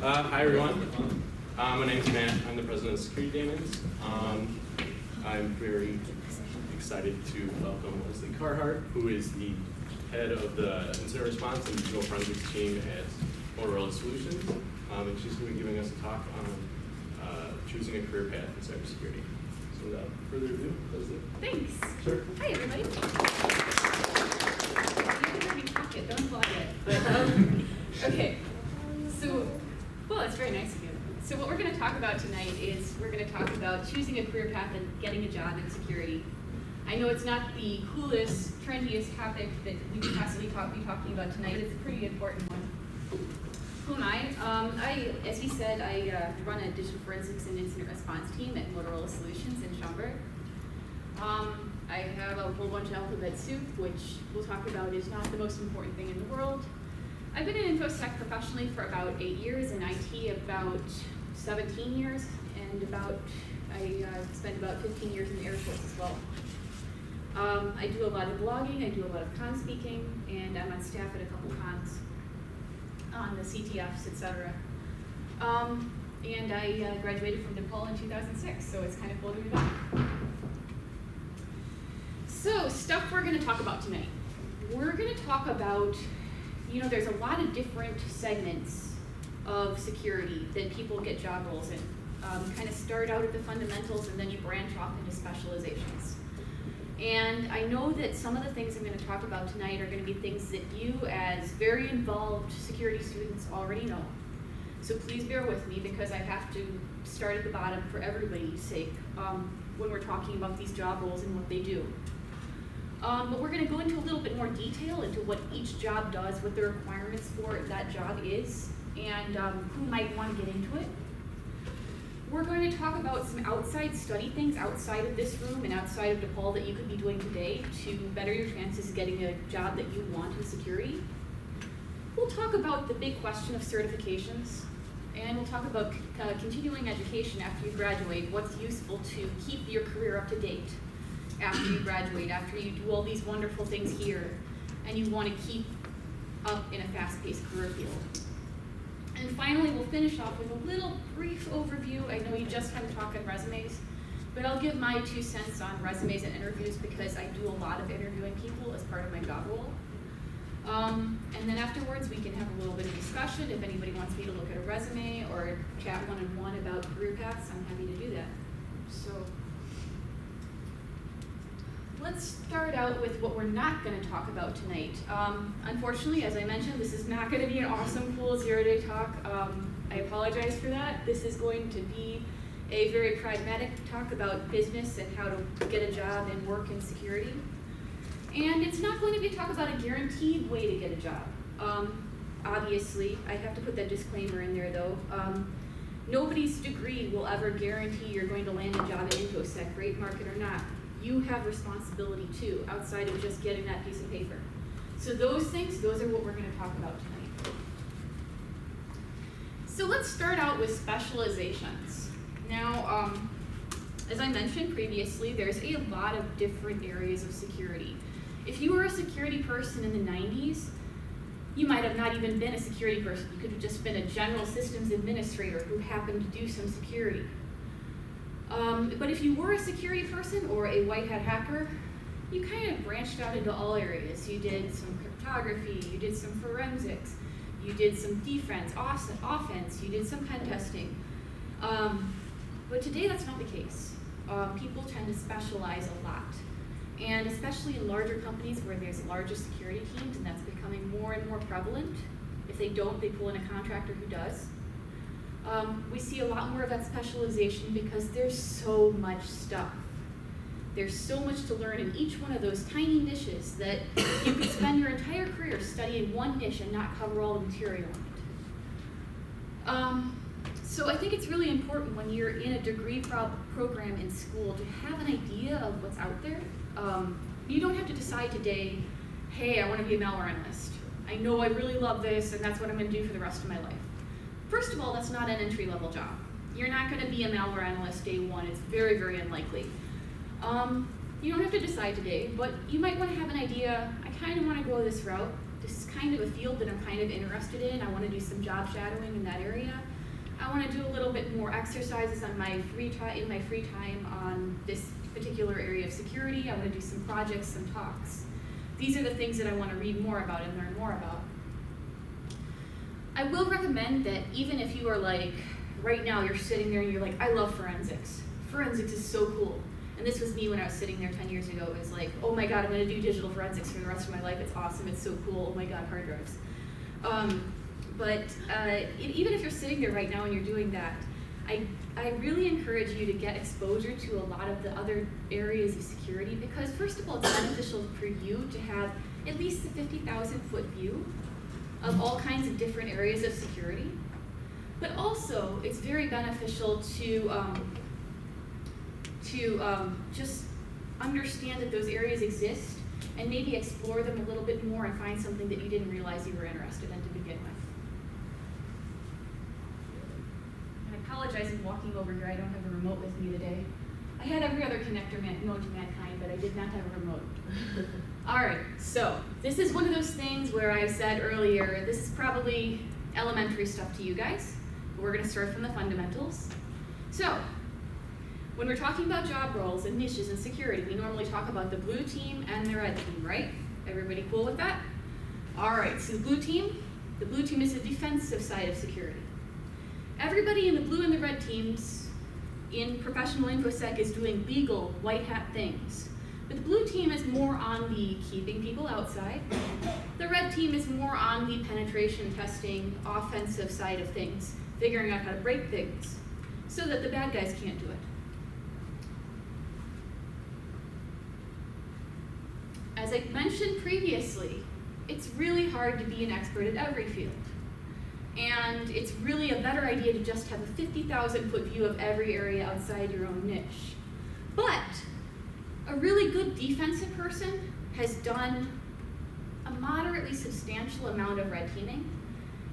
Hi everyone. My name's Matt. I'm the president of Security Daemons. I'm very excited to welcome Lesley Carhart, who is the head of the incident response and digital forensics team at Motorola Solutions. And she's going to be giving us a talk on choosing a career path in cybersecurity. So without further ado, Lesley. Thanks. Sure. Hi everybody. You can hear me talk it, don't vlog it. But, okay. So, well, it's very nice of you. So what we're going to talk about tonight is we're going to talk about choosing a career path and getting a job in security. I know it's not the coolest, trendiest topic that we could possibly be talking about tonight, but it's a pretty important one. Who am I? As he said, I run a digital forensics and incident response team at Motorola Solutions in Schaumburg. I have a whole bunch of alphabet soup, which we'll talk about is not the most important thing in the world. I've been in InfoSec professionally for about 8 years, in IT about 17 years, and I spent about 15 years in the Air Force as well. I do a lot of blogging, I do a lot of con speaking, and I'm on staff at a couple cons on the CTFs, etc. And I graduated from DePaul in 2006, so it's kind of cool to be back. So, stuff we're going to talk about tonight. We're going to talk about, you know, there's a lot of different segments of security that people get job roles in. You kind of start out at the fundamentals and then you branch off into specializations. And I know that some of the things I'm going to talk about tonight are going to be things that you as very involved security students already know. So please bear with me because I have to start at the bottom for everybody's sake when we're talking about these job roles and what they do. But we're going to go into a little bit more detail into what each job does, what the requirements for that job is, and who might want to get into it. We're going to talk about some outside study things outside of this room and outside of DePaul that you could be doing today to better your chances of getting a job that you want in security. We'll talk about the big question of certifications, and we'll talk about continuing education after you graduate, what's useful to keep your career up to date after you graduate, after you do all these wonderful things here, and you want to keep up in a fast-paced career field. And finally, we'll finish off with a little brief overview. I know you just had a talk on resumes, but I'll give my 2 cents on resumes and interviews because I do a lot of interviewing people as part of my job role. And then afterwards, we can have a little bit of discussion. If anybody wants me to look at a resume or chat one-on-one about career paths, I'm happy to do that. So let's start out with what we're not going to talk about tonight. Unfortunately, as I mentioned, this is not going to be an awesome, cool zero-day talk. I apologize for that. This is going to be a very pragmatic talk about business and how to get a job and work in security. And it's not going to be a talk about a guaranteed way to get a job. Obviously, I have to put that disclaimer in there though. Nobody's degree will ever guarantee you're going to land a job at InfoSec, great market or not. You have responsibility too, outside of just getting that piece of paper. So those things, those are what we're going to talk about tonight. So let's start out with specializations. Now, as I mentioned previously, there's a lot of different areas of security. If you were a security person in the 90s, you might have not even been a security person. You could have just been a general systems administrator who happened to do some security. But if you were a security person or a white hat hacker, you kind of branched out into all areas. You did some cryptography, you did some forensics, you did some defense, offense, you did some pen testing. But today that's not the case. People tend to specialize a lot. And especially in larger companies where there's larger security teams, and that's becoming more and more prevalent. If they don't, they pull in a contractor who does. We see a lot more of that specialization because there's so much stuff. There's so much to learn in each one of those tiny niches that you could spend your entire career studying one niche and not cover all the material on it. So I think it's really important when you're in a degree program in school to have an idea of what's out there. You don't have to decide today, hey, I want to be a malware analyst. I know I really love this and that's what I'm going to do for the rest of my life. First of all, that's not an entry-level job. You're not going to be a malware analyst day one. It's very, very unlikely. You don't have to decide today, but you might want to have an idea. I kind of want to go this route. this is kind of a field that I'm kind of interested in. I want to do some job shadowing in that area. I want to do a little bit more exercises on my free time on this particular area of security. I want to do some projects, some talks. These are the things that I want to read more about and learn more about. I will recommend that even if you are like, right now you're sitting there and you're like, I love forensics. Forensics is so cool. And this was me when I was sitting there 10 years ago. It was like, oh my God, I'm going to do digital forensics for the rest of my life. It's awesome. It's so cool. Oh my God, hard drives. Even if you're sitting there right now and you're doing that, I really encourage you to get exposure to a lot of the other areas of security because, first of all, it's beneficial for you to have at least a 50,000-foot view of all kinds of different areas of security. But also, it's very beneficial to just understand that those areas exist and maybe explore them a little bit more and find something that you didn't realize you were interested in to begin with. And I apologize for walking over here. I don't have a remote with me today. I had every other connector known to mankind, but I did not have a remote. All right, so this is one of those things where I said earlier, this is probably elementary stuff to you guys. But we're going to start from the fundamentals. So, when we're talking about job roles and niches in security, we normally talk about the blue team and the red team, right? Everybody cool with that? All right, so the blue team is the defensive side of security. Everybody in the blue and the red teams in professional InfoSec is doing legal, white hat things. But the blue team is more on the keeping people outside. The red team is more on the penetration testing, offensive side of things, figuring out how to break things so that the bad guys can't do it. As I mentioned previously, it's really hard to be an expert at every field. And it's really a better idea to just have a 50,000-foot view of every area outside your own niche. But a really good defensive person has done a moderately substantial amount of red teaming,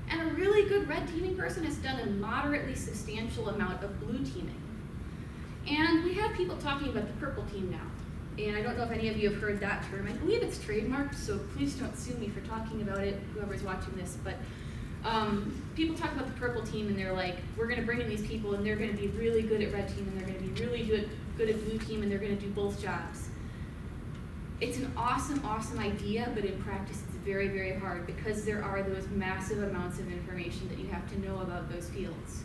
and a really good red teaming person has done a moderately substantial amount of blue teaming. And we have people talking about the purple team now. And I don't know if any of you have heard that term. I believe it's trademarked, so please don't sue me for talking about it, whoever's watching this. But people talk about the purple team, and they're like, we're going to bring in these people, and they're going to be really good at red team, and they're going to be really good at blue team, and they're going to do both jobs. It's an awesome, awesome idea, but in practice it's very, very hard because there are those massive amounts of information that you have to know about those fields.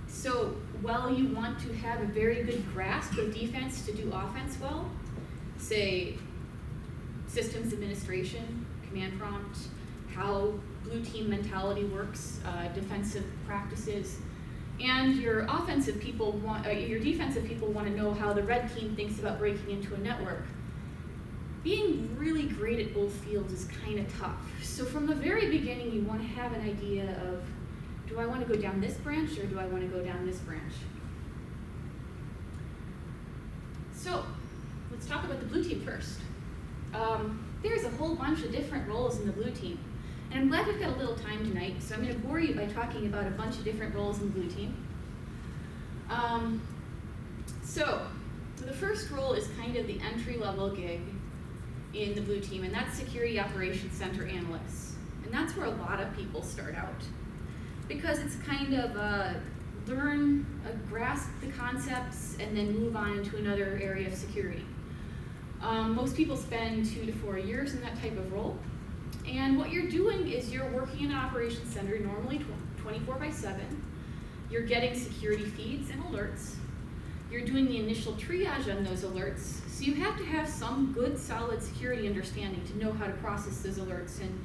So while you want to have a very good grasp of defense to do offense well, say systems administration, command prompt, how blue team mentality works, defensive practices, and your defensive people want to know how the red team thinks about breaking into a network. Being really great at both fields is kind of tough. So from the very beginning, you want to have an idea of, do I want to go down this branch or do I want to go down this branch? So let's talk about the blue team first. There's a whole bunch of different roles in the blue team. And I'm glad we've got a little time tonight, so I'm going to bore you by talking about a bunch of different roles in the blue team. So the first role is kind of the entry-level gig in the blue team, and that's Security Operations Center Analyst. And that's where a lot of people start out, because it's kind of grasp the concepts, and then move on into another area of security. Most people spend 2 to 4 years in that type of role. And what you're doing is you're working in an operations center, normally 24/7. You're getting security feeds and alerts. You're doing the initial triage on those alerts. So you have to have some good, solid security understanding to know how to process those alerts and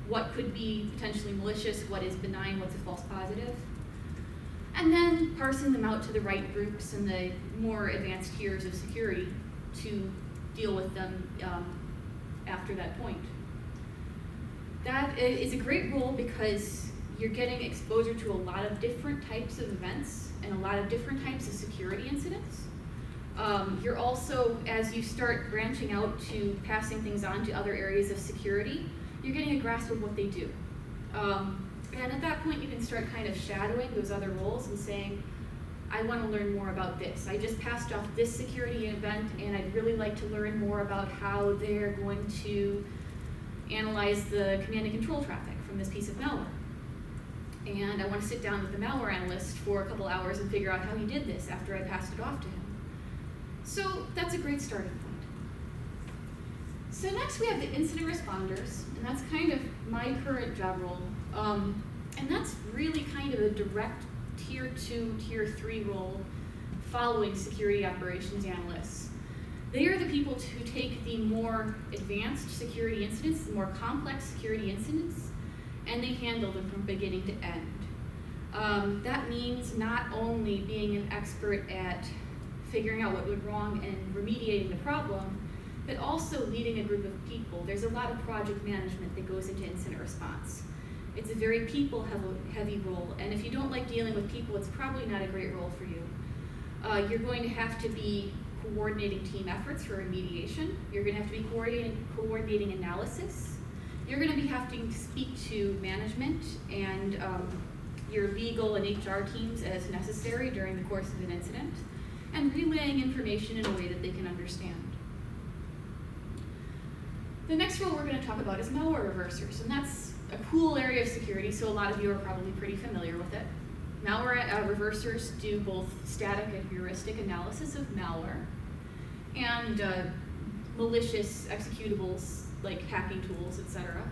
what could be potentially malicious, what is benign, what's a false positive. And then parsing them out to the right groups and the more advanced tiers of security to deal with them after that point. That is a great role because you're getting exposure to a lot of different types of events and a lot of different types of security incidents. You're also, as you start branching out to passing things on to other areas of security, you're getting a grasp of what they do. And at that point, you can start kind of shadowing those other roles and saying, I want to learn more about this. I just passed off this security event, and I'd really like to learn more about how they're going to analyze the command and control traffic from this piece of malware. And I want to sit down with the malware analyst for a couple hours and figure out how he did this after I passed it off to him. So that's a great starting point. So next we have the incident responders, and that's kind of my current job role. And that's really kind of a direct tier 2, tier 3 role following security operations analysts. They are the people who take the more advanced security incidents, the more complex security incidents, and they handle them from beginning to end. That means not only being an expert at figuring out what went wrong and remediating the problem, but also leading a group of people. There's a lot of project management that goes into incident response. It's a very people-heavy role, and if you don't like dealing with people, it's probably not a great role for you. You're going to have to be coordinating team efforts for remediation. You're going to have to be coordinating analysis. You're going to be having to speak to management and your legal and HR teams as necessary during the course of an incident, and relaying information in a way that they can understand. The next role we're going to talk about is malware reversers, and that's a cool area of security, so a lot of you are probably pretty familiar with it. Malware reversers do both static and heuristic analysis of malware, and malicious executables like hacking tools, etc.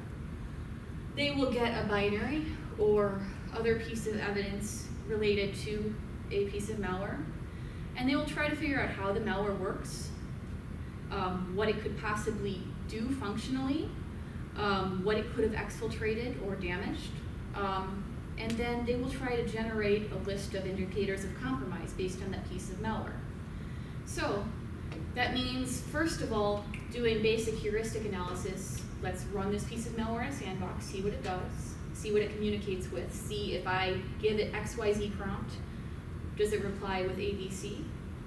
They will get a binary or other piece of evidence related to a piece of malware, and they will try to figure out how the malware works, what it could possibly do functionally, what it could have exfiltrated or damaged, and then they will try to generate a list of indicators of compromise based on that piece of malware. So that means, first of all, doing basic heuristic analysis. Let's run this piece of malware in a sandbox, see what it does, see what it communicates with, see if I give it XYZ prompt, does it reply with ABC,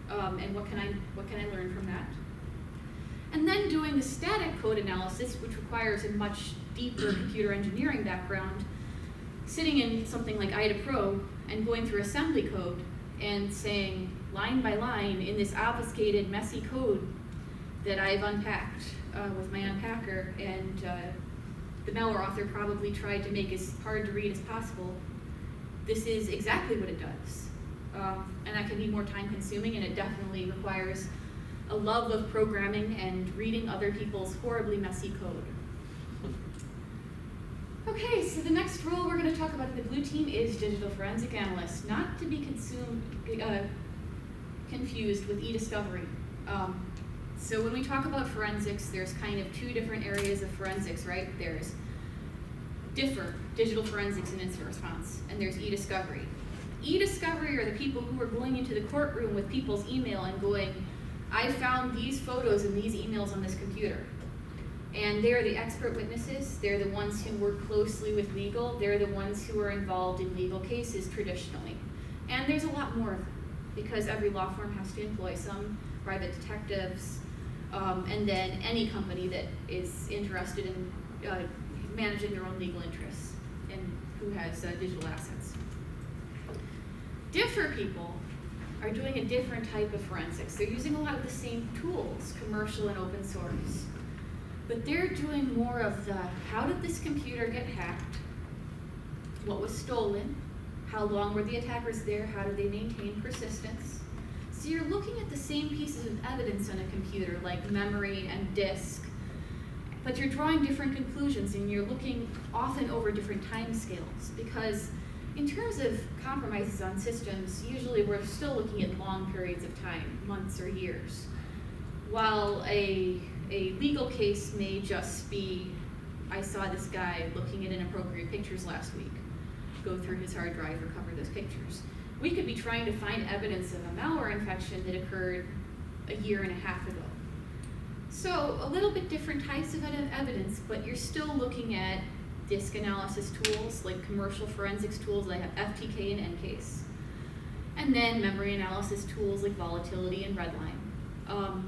and what can I learn from that? And then doing the static code analysis, which requires a much deeper computer engineering background, sitting in something like IDA Pro and going through assembly code and saying line by line in this obfuscated, messy code that I've unpacked with my unpacker, and the malware author probably tried to make as hard to read as possible. This is exactly what it does. And that can be more time consuming, and it definitely requires a love of programming and reading other people's horribly messy code. Okay, so the next role we're going to talk about in the blue team is digital forensic analyst, not to be confused with e-discovery. So when we talk about forensics, there's kind of two different areas of forensics, right? There's digital forensics and incident response, and there's e-discovery. E-discovery are the people who are going into the courtroom with people's email and going, I found these photos and these emails on this computer. And they're the expert witnesses. They're the ones who work closely with legal. They're the ones who are involved in legal cases traditionally. And there's a lot more of them, because every law firm has to employ some private detectives, and then any company that is interested in managing their own legal interests and who has digital assets. Differ people are doing a different type of forensics. They're using a lot of the same tools, commercial and open source. But they're doing more of the, how did this computer get hacked? What was stolen? How long were the attackers there? How did they maintain persistence? So you're looking at the same pieces of evidence on a computer, like memory and disk, but you're drawing different conclusions, and you're looking often over different time scales, because in terms of compromises on systems, usually we're still looking at long periods of time, months or years, while a legal case may just be, I saw this guy looking at inappropriate pictures last week, go through his hard drive, recover those pictures. We could be trying to find evidence of a malware infection that occurred a year and a half ago. So a little bit different types of evidence, but you're still looking at disk analysis tools, like commercial forensics tools like FTK and NCase. And then memory analysis tools like volatility and redline.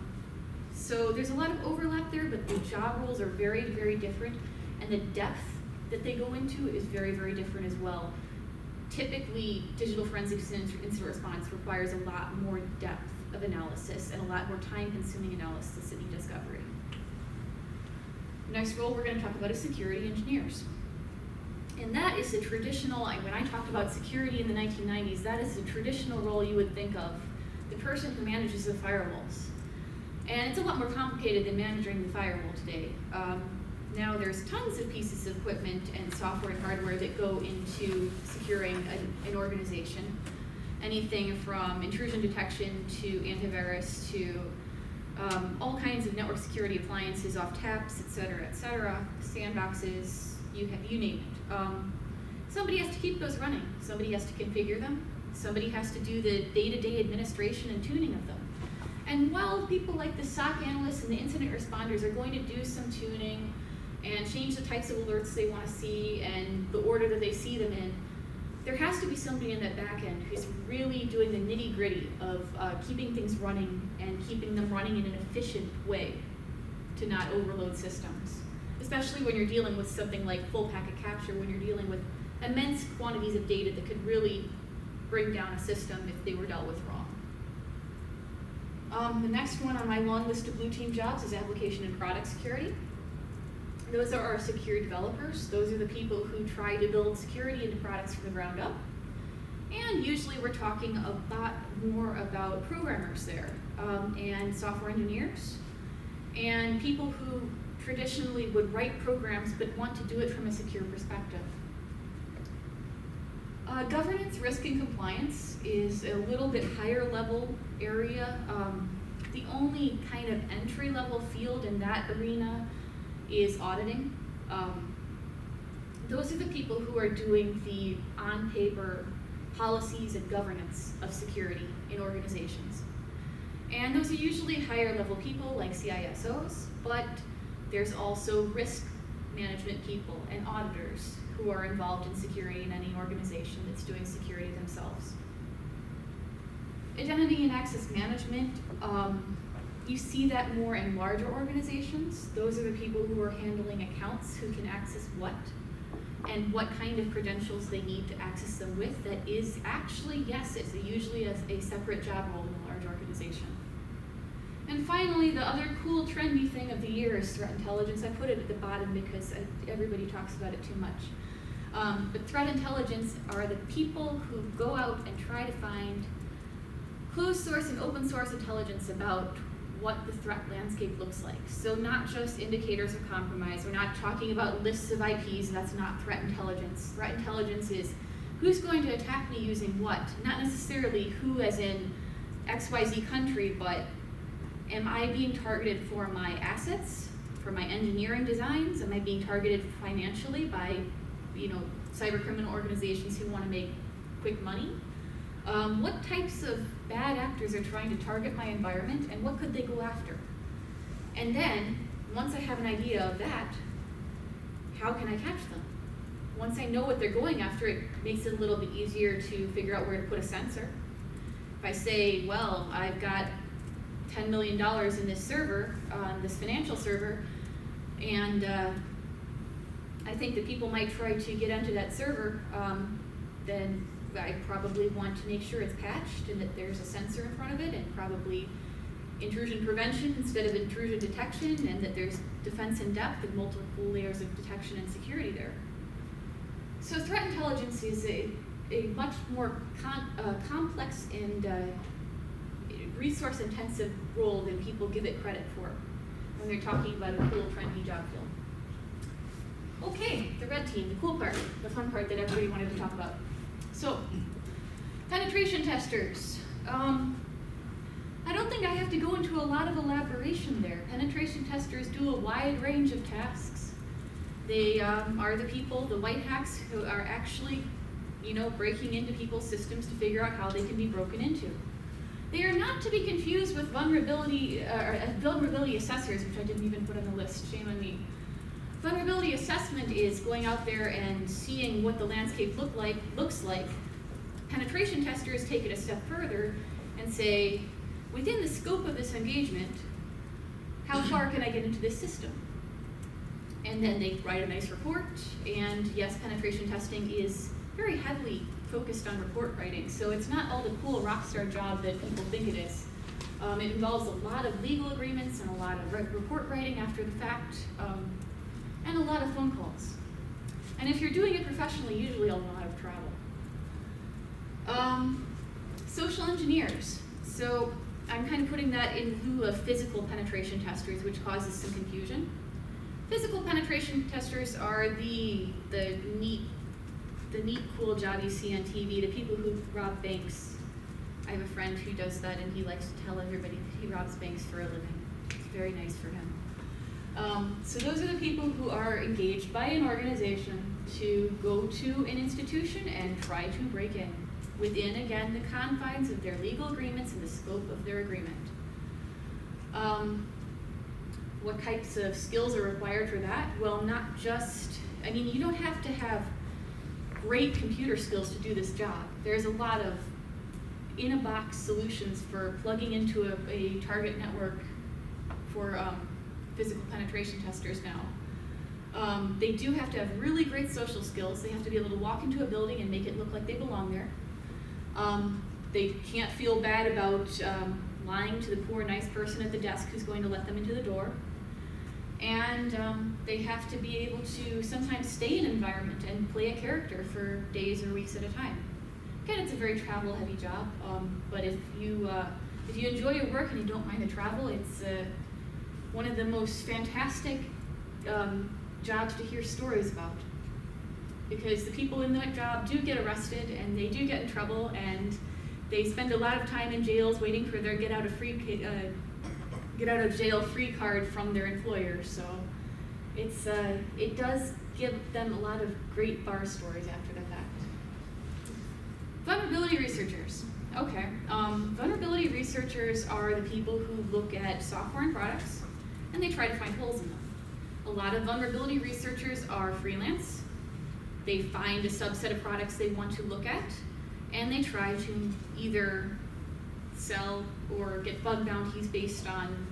So there's a lot of overlap there, but the job roles are very, very different, and the depth that they go into is very, very different as well. typically, digital forensics and incident response requires a lot more depth of analysis and a lot more time-consuming analysis and discovery. Next role we're going to talk about is security engineers. And that is the traditional, when I talked about security in the 1990s, that is the traditional role you would think of, the person who manages the firewalls. And it's a lot more complicated than managing the firewall today. Now there's tons of pieces of equipment and software and hardware that go into securing an organization. Anything from intrusion detection to antivirus to all kinds of network security appliances off taps, et cetera, sandboxes, you name it. Somebody has to keep those running. Somebody has to configure them. Somebody has to do the day-to-day administration and tuning of them. And while people like the SOC analysts and the incident responders are going to do some tuning and change the types of alerts they want to see and the order that they see them in, there has to be somebody in that back end who's really doing the nitty-gritty of keeping things running and keeping them running in an efficient way to not overload systems. Especially when you're dealing with something like full packet capture, when you're dealing with immense quantities of data that could really bring down a system if they were dealt with wrong. The next one on my long list of blue team jobs is application and product security. Those are our secure developers. Those are the people who try to build security into products from the ground up. And usually we're talking a lot more about programmers there, and software engineers, and people who traditionally would write programs but want to do it from a secure perspective. Governance, risk, and compliance is a little bit higher level area. The only kind of entry level field in that arena is auditing. Those are the people who are doing the on-paper policies and governance of security in organizations. And those are usually higher level people like CISOs, but there's also risk management people and auditors who are involved in security in any organization that's doing security themselves. Identity and access management, you see that more in larger organizations. Those are the people who are handling accounts, who can access what, and what kind of credentials they need to access them with. That is actually, yes, it's usually a separate job role in a large organization. And finally, the other cool trendy thing of the year is threat intelligence. I put it at the bottom because everybody talks about it too much. But threat intelligence are the people who go out and try to find closed source and open source intelligence about what the threat landscape looks like. So not just indicators of compromise. We're not talking about lists of IPs. That's not threat intelligence. Threat intelligence is who's going to attack me using what. Not necessarily who as in XYZ country, but am I being targeted for my assets, for my engineering designs? Am I being targeted financially by, cyber criminal organizations who want to make quick money? What types of bad actors are trying to target my environment, and what could they go after? And then, once I have an idea of that, how can I catch them? Once I know what they're going after, it makes it a little bit easier to figure out where to put a sensor. If I say, well, I've got $10 million in this server, this financial server, and I think that people might try to get onto that server, then I probably want to make sure it's patched and that there's a sensor in front of it, and probably intrusion prevention instead of intrusion detection, and that there's defense in depth and multiple layers of detection and security there. So threat intelligence is a much more complex and resource-intensive role than people give it credit for when they're talking about a cool, trendy job field. Okay, the red team, the cool part, the fun part that everybody wanted to talk about. So, penetration testers. I don't think I have to go into a lot of elaboration there. Penetration testers do a wide range of tasks. They are the people, the white hats, who are actually, breaking into people's systems to figure out how they can be broken into. They are not to be confused with vulnerability assessors, which I didn't even put on the list. Shame on me. Vulnerability assessment is going out there and seeing what the landscape looks like. Penetration testers take it a step further and say, within the scope of this engagement, how far can I get into this system? And then they write a nice report, and yes, penetration testing is very heavily focused on report writing. So it's not all the cool rock star job that people think it is. It involves a lot of legal agreements and a lot of report writing after the fact, and a lot of phone calls. And if you're doing it professionally, usually a lot of travel. Social engineers. So I'm kind of putting that in lieu of physical penetration testers, which causes some confusion. Physical penetration testers are the neat, cool job you see on TV, the people who rob banks. I have a friend who does that, and he likes to tell everybody that he robs banks for a living. It's very nice for him. So those are the people who are engaged by an organization to go to an institution and try to break in within, again, the confines of their legal agreements and the scope of their agreement. What types of skills are required for that? Well, not just, I mean, you don't have to have great computer skills to do this job. There's a lot of in-a-box solutions for plugging into a target network for physical penetration testers now. They do have to have really great social skills. They have to be able to walk into a building and make it look like they belong there. They can't feel bad about lying to the poor, nice person at the desk who's going to let them into the door. And they have to be able to sometimes stay in an environment and play a character for days or weeks at a time. Again, it's a very travel-heavy job, but if you enjoy your work and you don't mind the travel, it's one of the most fantastic jobs to hear stories about. Because the people in that job do get arrested, and they do get in trouble, and they spend a lot of time in jails waiting for their get out of jail free card from their employer. So it does give them a lot of great bar stories after the fact. Vulnerability researchers. Okay, vulnerability researchers are the people who look at software and products, and they try to find holes in them. A lot of vulnerability researchers are freelance. They find a subset of products they want to look at, and they try to either sell or get bug bounties based on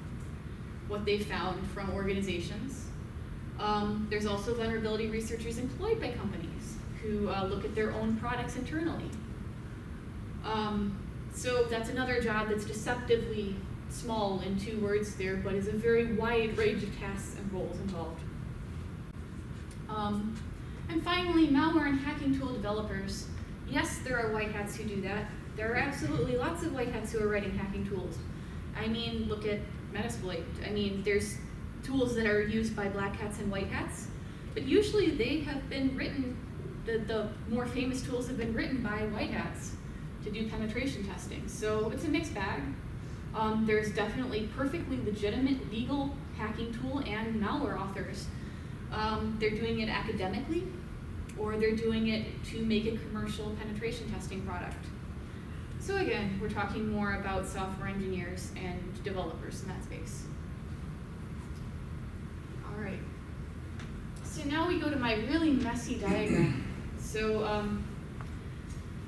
what they found from organizations. There's also vulnerability researchers employed by companies who look at their own products internally. So that's another job that's deceptively small in 2 words there, but is a very wide range of tasks and roles involved. And finally, malware and hacking tool developers. Yes, there are white hats who do that. There are absolutely lots of white hats who are writing hacking tools. I mean, look at Metasploit. I mean, there's tools that are used by black hats and white hats, but usually they have been written, the more famous tools have been written by white hats to do penetration testing. So it's a mixed bag. There's definitely perfectly legitimate legal hacking tool and malware authors. They're doing it academically, or they're doing it to make a commercial penetration testing product. So again, we're talking more about software engineers and developers in that space. All right. So now we go to my really messy diagram. So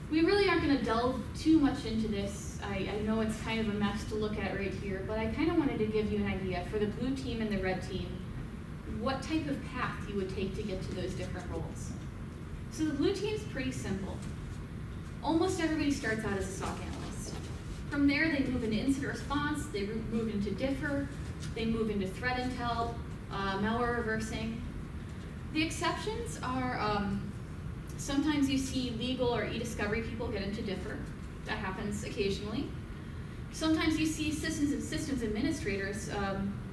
we really aren't going to delve too much into this. I know it's kind of a mess to look at right here, but I kind of wanted to give you an idea for the blue team and the red team, what type of path you would take to get to those different roles. So the blue team's pretty simple. Almost everybody starts out as a SOC analyst. From there, they move into incident response, they move into differ, they move into threat intel, malware reversing. The exceptions are sometimes you see legal or e-discovery people get into differ. That happens occasionally. Sometimes you see systems administrators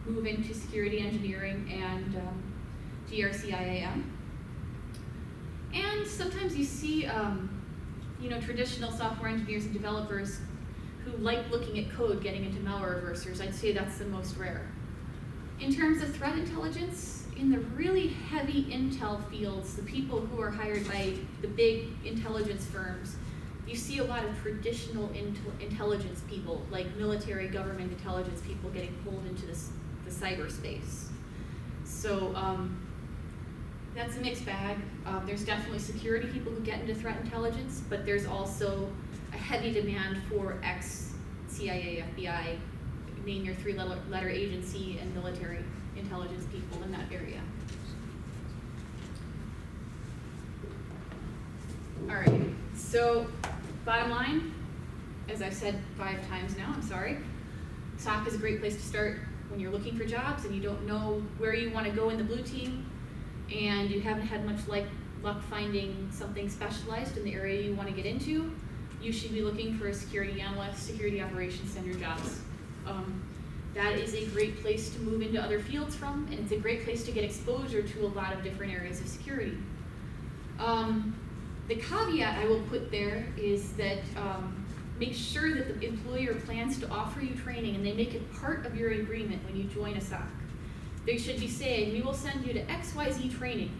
move into security engineering and GRC/IAM. And sometimes you see traditional software engineers and developers who like looking at code getting into malware reversers. I'd say that's the most rare. In terms of threat intelligence, in the really heavy intel fields, the people who are hired by the big intelligence firms, you see a lot of traditional intelligence people, like military government intelligence people getting pulled into the cyberspace. So that's a mixed bag. There's definitely security people who get into threat intelligence, but there's also a heavy demand for ex-CIA, FBI, name your 3-letter agency, and military intelligence people in that area. All right, So, bottom line, as I've said 5 times now, I'm sorry, SOC is a great place to start when you're looking for jobs and you don't know where you want to go in the blue team and you haven't had much luck finding something specialized in the area you want to get into. You should be looking for a security analyst, security operations center jobs. That is a great place to move into other fields from, and it's a great place to get exposure to a lot of different areas of security. The caveat I will put there is that make sure that the employer plans to offer you training and they make it part of your agreement when you join a SOC. They should be saying, we will send you to XYZ training,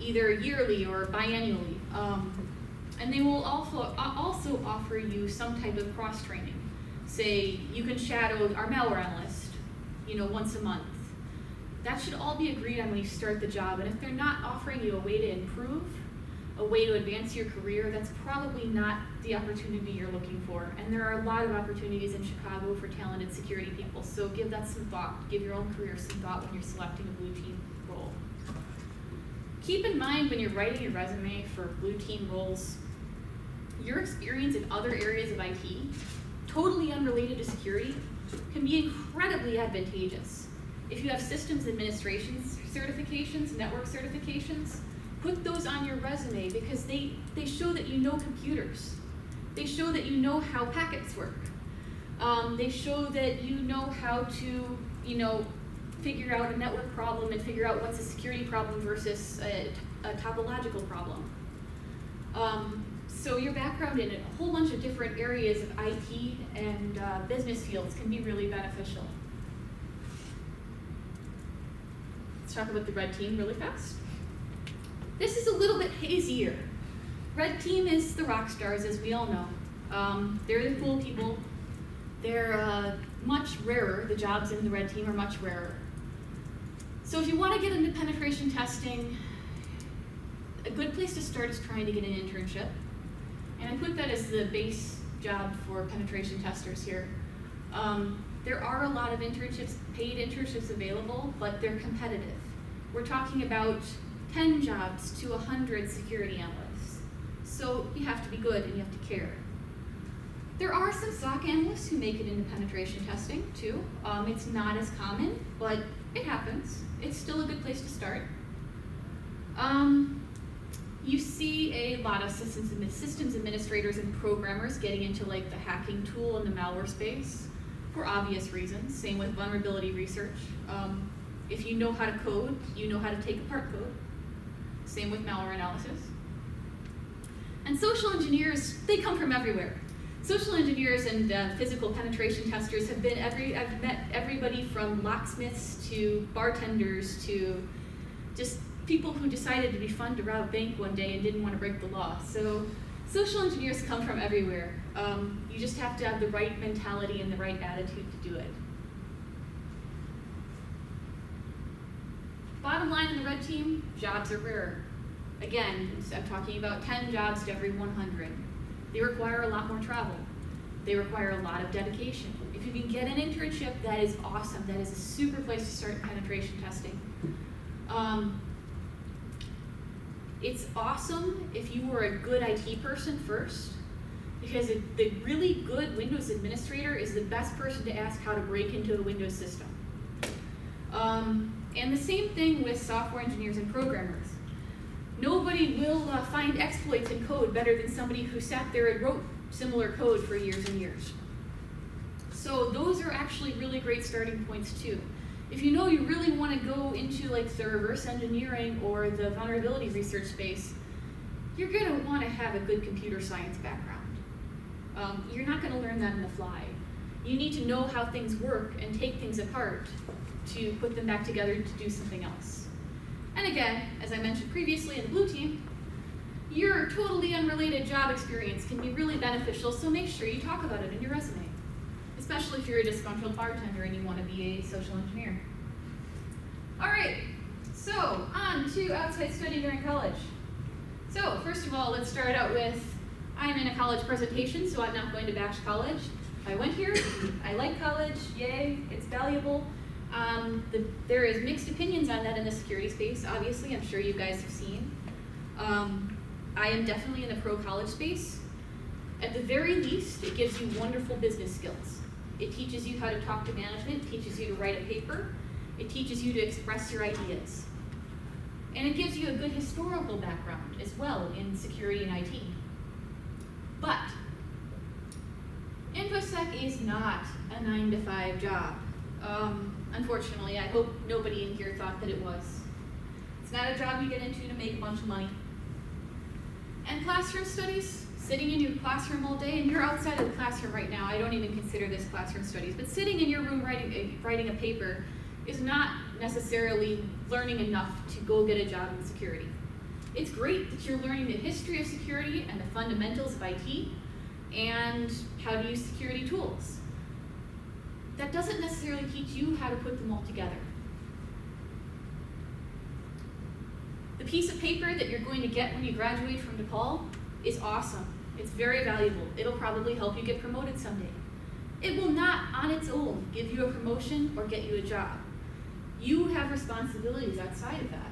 either yearly or biannually. And they will also offer you some type of cross-training. Say, you can shadow our malware analyst, once a month. That should all be agreed on when you start the job. And if they're not offering you a way to improve, a way to advance your career, that's probably not the opportunity you're looking for. And there are a lot of opportunities in Chicago for talented security people. So give that some thought. Give your own career some thought when you're selecting a blue team role. Keep in mind when you're writing your resume for blue team roles, your experience in other areas of IT, totally unrelated to security, can be incredibly advantageous. If you have systems administration certifications, network certifications, put those on your resume because they show that you know computers. They show that you know how packets work. They show that you know how to, figure out a network problem and figure out what's a security problem versus a topological problem. So your background in a whole bunch of different areas of IT and business fields can be really beneficial. Let's talk about the red team really fast. This is a little bit hazier. Red team is the rock stars, as we all know. They're the cool people. They're much rarer. The jobs in the red team are much rarer. So if you want to get into penetration testing, a good place to start is trying to get an internship. And I put that as the base job for penetration testers here. There are a lot of internships, paid internships available, but they're competitive. We're talking about 10 jobs to 100 security analysts. So you have to be good and you have to care. There are some SOC analysts who make it into penetration testing too. It's not as common, but it happens. It's still a good place to start. You see a lot of systems administrators and programmers getting into the hacking tool and the malware space for obvious reasons. Same with vulnerability research. If you know how to code, you know how to take apart code. Same with malware analysis. And social engineers, they come from everywhere. Social engineers and physical penetration testers have been I've met everybody from locksmiths to bartenders to just people who decided to be fun to rob a bank one day and didn't want to break the law. So social engineers come from everywhere. You just have to have the right mentality and the right attitude to do it. Bottom line in the red team, jobs are rarer. Again, I'm talking about 10 jobs to every 100. They require a lot more travel. They require a lot of dedication. If you can get an internship, that is awesome. That is a super place to start penetration testing. It's awesome if you were a good IT person first, because the really good Windows administrator is the best person to ask how to break into a Windows system. And the same thing with software engineers and programmers. Nobody will find exploits in code better than somebody who sat there and wrote similar code for years and years. So those are actually really great starting points too. If you know you really want to go into the reverse engineering or the vulnerability research space, you're going to want to have a good computer science background. You're not going to learn that on the fly. You need to know how things work and take things apart to put them back together to do something else. And again, as I mentioned previously in the blue team, your totally unrelated job experience can be really beneficial, so make sure you talk about it in your resume, especially if you're a disgruntled bartender and you want to be a social engineer. All right, so on to outside study during college. So first of all, let's start out with, I'm in a college presentation, so I'm not going to bash college. I went here, I like college, yay, it's valuable. There is mixed opinions on that in the security space, obviously, I'm sure you guys have seen. I am definitely in the pro-college space. At the very least, it gives you wonderful business skills. It teaches you how to talk to management, it teaches you to write a paper, it teaches you to express your ideas. And it gives you a good historical background as well in security and IT. But InfoSec is not a 9-to-5 job. Unfortunately, I hope nobody in here thought that it was. It's not a job you get into to make a bunch of money. And classroom studies, sitting in your classroom all day, and you're outside of the classroom right now, I don't even consider this classroom studies, but sitting in your room writing a paper is not necessarily learning enough to go get a job in security. It's great that you're learning the history of security and the fundamentals of IT and how to use security tools. That doesn't necessarily teach you how to put them all together. The piece of paper that you're going to get when you graduate from DePaul is awesome. It's very valuable. It'll probably help you get promoted someday. It will not, on its own, give you a promotion or get you a job. You have responsibilities outside of that.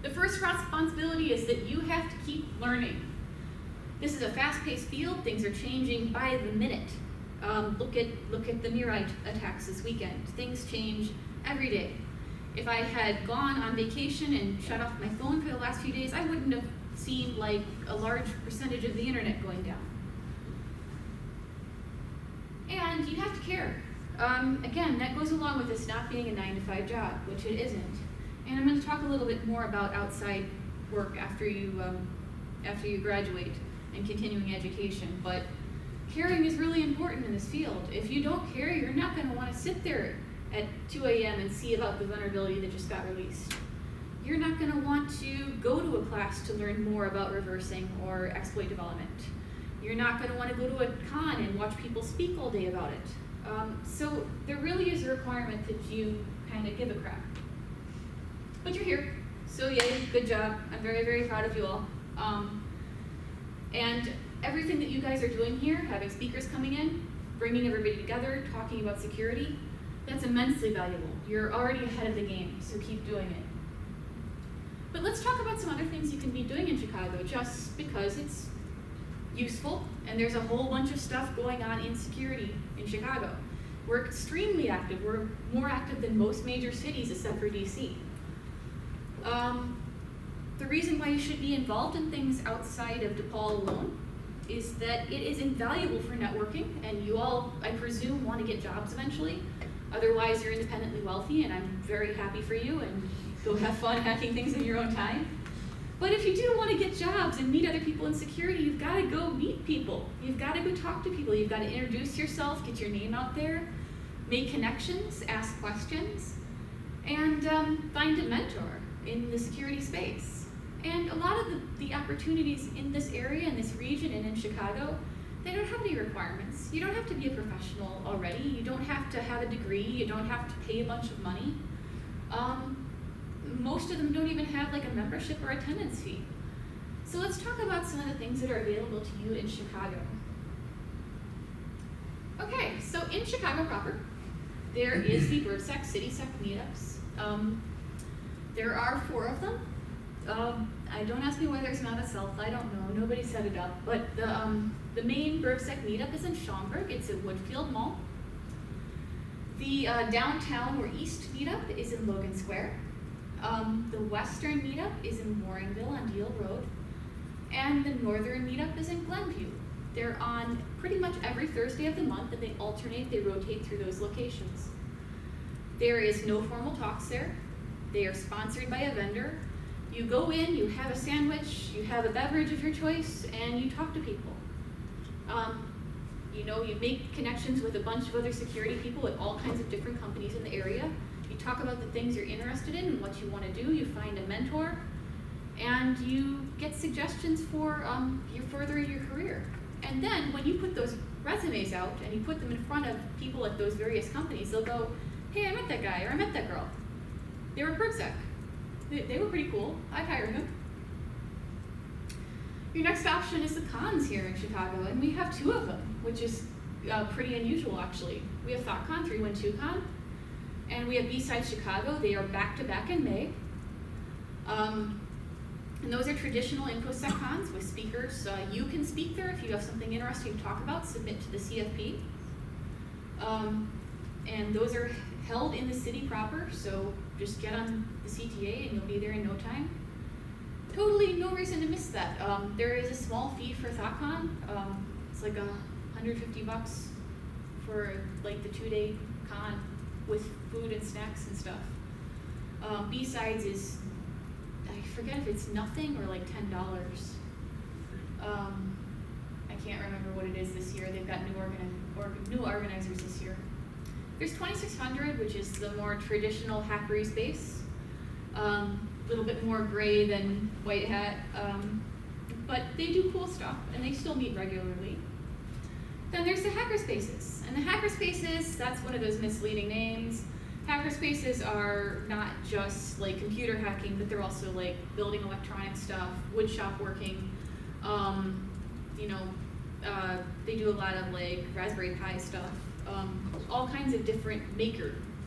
The first responsibility is that you have to keep learning. This is a fast-paced field. Things are changing by the minute. Look at the Mirai attacks this weekend. Things change every day. If I had gone on vacation and shut off my phone for the last few days, I wouldn't have seen like a large percentage of the internet going down. And you have to care. Again, that goes along with this not being a 9-to-5 job, which it isn't. And I'm going to talk a little bit more about outside work after you graduate and continuing education. But caring is really important in this field. If you don't care, you're not going to want to sit there at 2 a.m. and see about the vulnerability that just got released. You're not going to want to go to a class to learn more about reversing or exploit development. You're not going to want to go to a con and watch people speak all day about it. So there really is a requirement that you kind of give a crap. But you're here, so yay, good job. I'm very, very proud of you all. And everything that you guys are doing here, having speakers coming in, bringing everybody together, talking about security, that's immensely valuable. You're already ahead of the game, so keep doing it. But let's talk about some other things you can be doing in Chicago, just because it's useful, and there's a whole bunch of stuff going on in security in Chicago. We're extremely active. We're more active than most major cities except for DC. The reason why you should be involved in things outside of DePaul alone is that it is invaluable for networking, and you all, I presume, want to get jobs eventually. Otherwise, you're independently wealthy, and I'm very happy for you, and go have fun hacking things in your own time. But if you do want to get jobs and meet other people in security, you've got to go meet people. You've got to go talk to people. You've got to introduce yourself, get your name out there, make connections, ask questions, and find a mentor in the security space. And a lot of the opportunities in this area, in this region, and in Chicago, they don't have any requirements. You don't have to be a professional already. You don't have to have a degree. You don't have to pay a bunch of money. Most of them don't even have like a membership or attendance fee. So let's talk about some of the things that are available to you in Chicago. Okay, so in Chicago proper, there is the persevere CitySec meetups. There are 4 of them. Don't ask me why there's not a South, I don't know, nobody set it up. But the main persevere meetup is in Schaumburg, it's in Woodfield Mall. The downtown or east meetup is in Logan Square. The western meetup is in Warrenville on Deal Road. And the northern meetup is in Glenview. They're on pretty much every Thursday of the month, and they alternate, they rotate through those locations. There is no formal talks there. They are sponsored by a vendor. You go in, you have a sandwich, you have a beverage of your choice, and you talk to people. You make connections with a bunch of other security people at all kinds of different companies in the area. You talk about the things you're interested in and what you want to do. You find a mentor, and you get suggestions for furthering your career. And then when you put those resumes out and you put them in front of people at those various companies, they'll go, hey, I met that guy, or I met that girl. They were PerfSec. They were pretty cool. I'd hire them. Your next option is the cons here in Chicago, and we have 2 of them, which is pretty unusual, actually. We have ThoughtCon 312Con, and we have B-Side Chicago. They are back-to-back in May. And those are traditional InfoSec cons with speakers. You can speak there if you have something interesting to talk about, submit to the CFP. And those are held in the city proper, so just get on the CTA and you'll be there in no time. Totally no reason to miss that. There is a small fee for ThoughtCon. It's like $150 for like the 2-day con with food and snacks and stuff. B-sides is, I forget if it's nothing or like $10. I can't remember what it is this year. They've got new organizers this year. There's 2600, which is the more traditional hackery space. A little bit more gray than white hat, but they do cool stuff and they still meet regularly. Then there's the hackerspaces, and the hackerspaces, that's one of those misleading names. Hackerspaces are not just like computer hacking, but they're also like building electronic stuff, wood shop working. They do a lot of like Raspberry Pi stuff, all kinds of different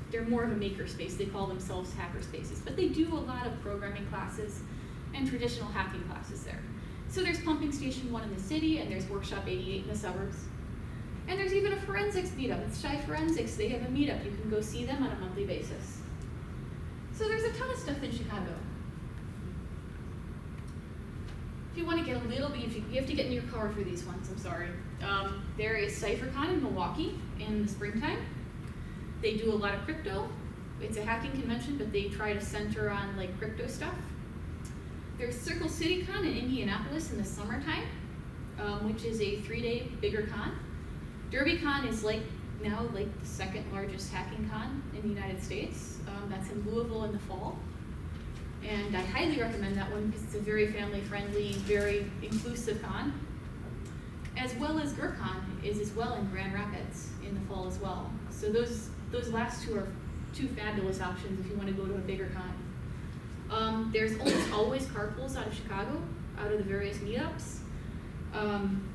they're more of a maker space. They call themselves hacker spaces, but they do a lot of programming classes and traditional hacking classes there. So there's Pumping Station 1 in the city, and there's Workshop 88 in the suburbs. And there's even a forensics meetup. It's Shy Forensics. They have a meetup. You can go see them on a monthly basis. So there's a ton of stuff in Chicago. If you want to get a little bit, you have to get in your car for these ones, I'm sorry. There is CypherCon in Milwaukee in the springtime. They do a lot of crypto. It's a hacking convention, but they try to center on like crypto stuff. There's Circle City Con in Indianapolis in the summertime, which is a 3-day bigger con. DerbyCon is now the second largest hacking con in the United States. That's in Louisville in the fall. And I highly recommend that one because it's a very family-friendly, very inclusive con. As well as GERCon is as well in Grand Rapids in the fall as well. So those last two are two fabulous options if you want to go to a bigger con. There's almost always carpools out of Chicago, out of the various meetups.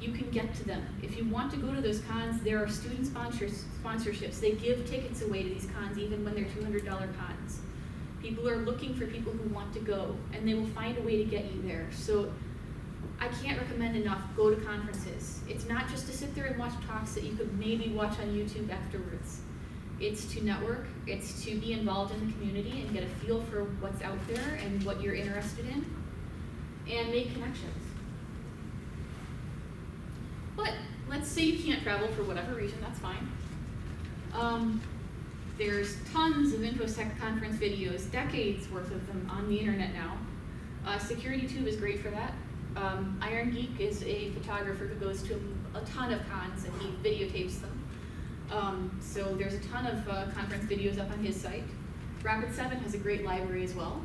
You can get to them. If you want to go to those cons, there are student sponsorships. They give tickets away to these cons even when they're $200 cons. People are looking for people who want to go, and they will find a way to get you there. So I can't recommend enough, go to conferences. It's not just to sit there and watch talks that you could maybe watch on YouTube afterwards. It's to network, it's to be involved in the community and get a feel for what's out there and what you're interested in, and make connections. But let's say you can't travel for whatever reason, that's fine. There's tons of InfoSec conference videos, decades worth of them on the internet now. SecurityTube is great for that. Iron Geek is a photographer who goes to a ton of cons and he videotapes them. So there's a ton of conference videos up on his site. Rapid7 has a great library as well.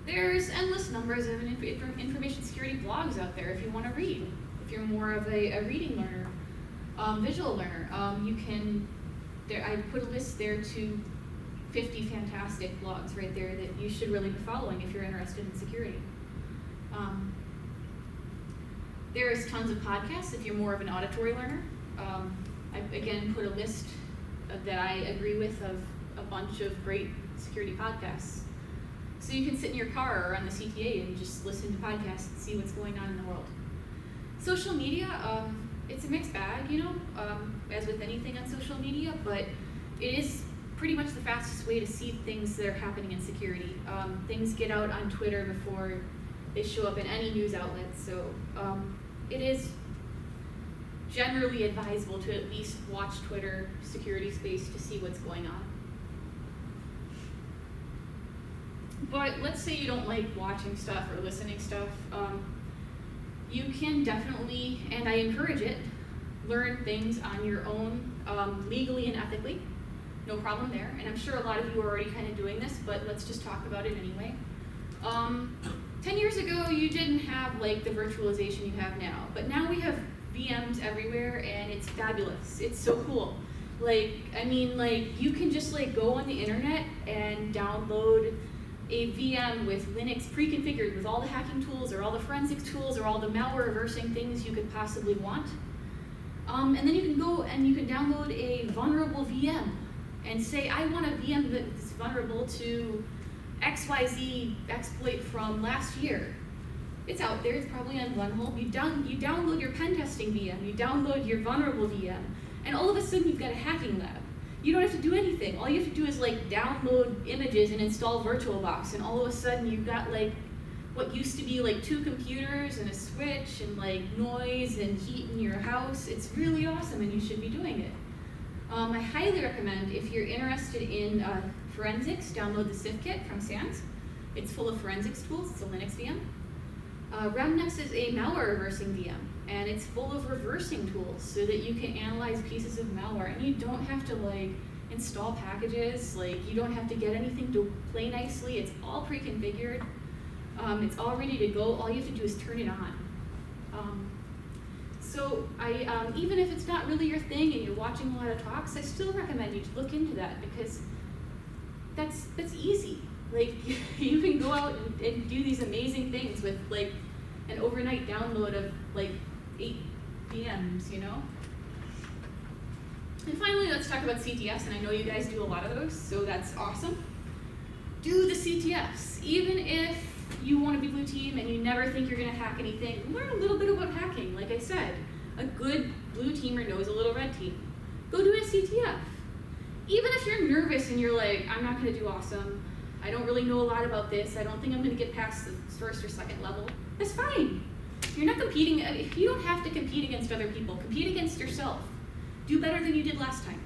There's endless numbers of information security blogs out there if you want to read. If you're more of a reading learner, visual learner, I put a list there to 50 fantastic blogs right there that you should really be following if you're interested in security. There's tons of podcasts if you're more of an auditory learner. I again put a list that I agree with of a bunch of great security podcasts. So you can sit in your car or on the CTA and just listen to podcasts and see what's going on in the world. Social media, it's a mixed bag, as with anything on social media, but it is pretty much the fastest way to see things that are happening in security. Things get out on Twitter before they show up in any news outlet, so it is generally advisable to at least watch Twitter security space to see what's going on. But let's say you don't like watching stuff or listening stuff. You can definitely, and I encourage it, learn things on your own legally and ethically. No problem there. And I'm sure a lot of you are already kind of doing this, but let's just talk about it anyway. 10 years ago, you didn't have like the virtualization you have now, but now we have VMs everywhere and it's fabulous. It's so cool. You can just go on the internet and download a VM with Linux pre-configured with all the hacking tools or all the forensics tools or all the malware reversing things you could possibly want. And then you can go and you can download a vulnerable VM and say, I want a VM that's vulnerable to XYZ exploit from last year. It's out there, it's probably on Runhold. You download your pen testing VM, you download your vulnerable VM, and all of a sudden you've got a hacking lab. You don't have to do anything. All you have to do is like download images and install VirtualBox, and all of a sudden you've got like what used to be like 2 computers and a switch and like noise and heat in your house. It's really awesome and you should be doing it. I highly recommend, if you're interested in forensics, download the CIF kit from SANS. It's full of forensics tools, it's a Linux VM. Remnex is a malware reversing VM, and it's full of reversing tools so that you can analyze pieces of malware, and you don't have to like install packages, like you don't have to get anything to play nicely. It's all pre-configured. It's all ready to go. All you have to do is turn it on. So even if it's not really your thing and you're watching a lot of talks, I still recommend you to look into that, because that's easy. Like you can go out and do these amazing things with like an overnight download of like 8 VMs, you know? And finally, let's talk about CTFs, and I know you guys do a lot of those, so that's awesome. Do the CTFs. Even if you want to be blue team and you never think you're going to hack anything, learn a little bit about hacking. Like I said, a good blue teamer knows a little red team. Go do a CTF. Even if you're nervous and you're like, I'm not going to do awesome, I don't really know a lot about this, I don't think I'm going to get past the first or second level, that's fine. You're not competing. You don't have to compete against other people. Compete against yourself. Do better than you did last time.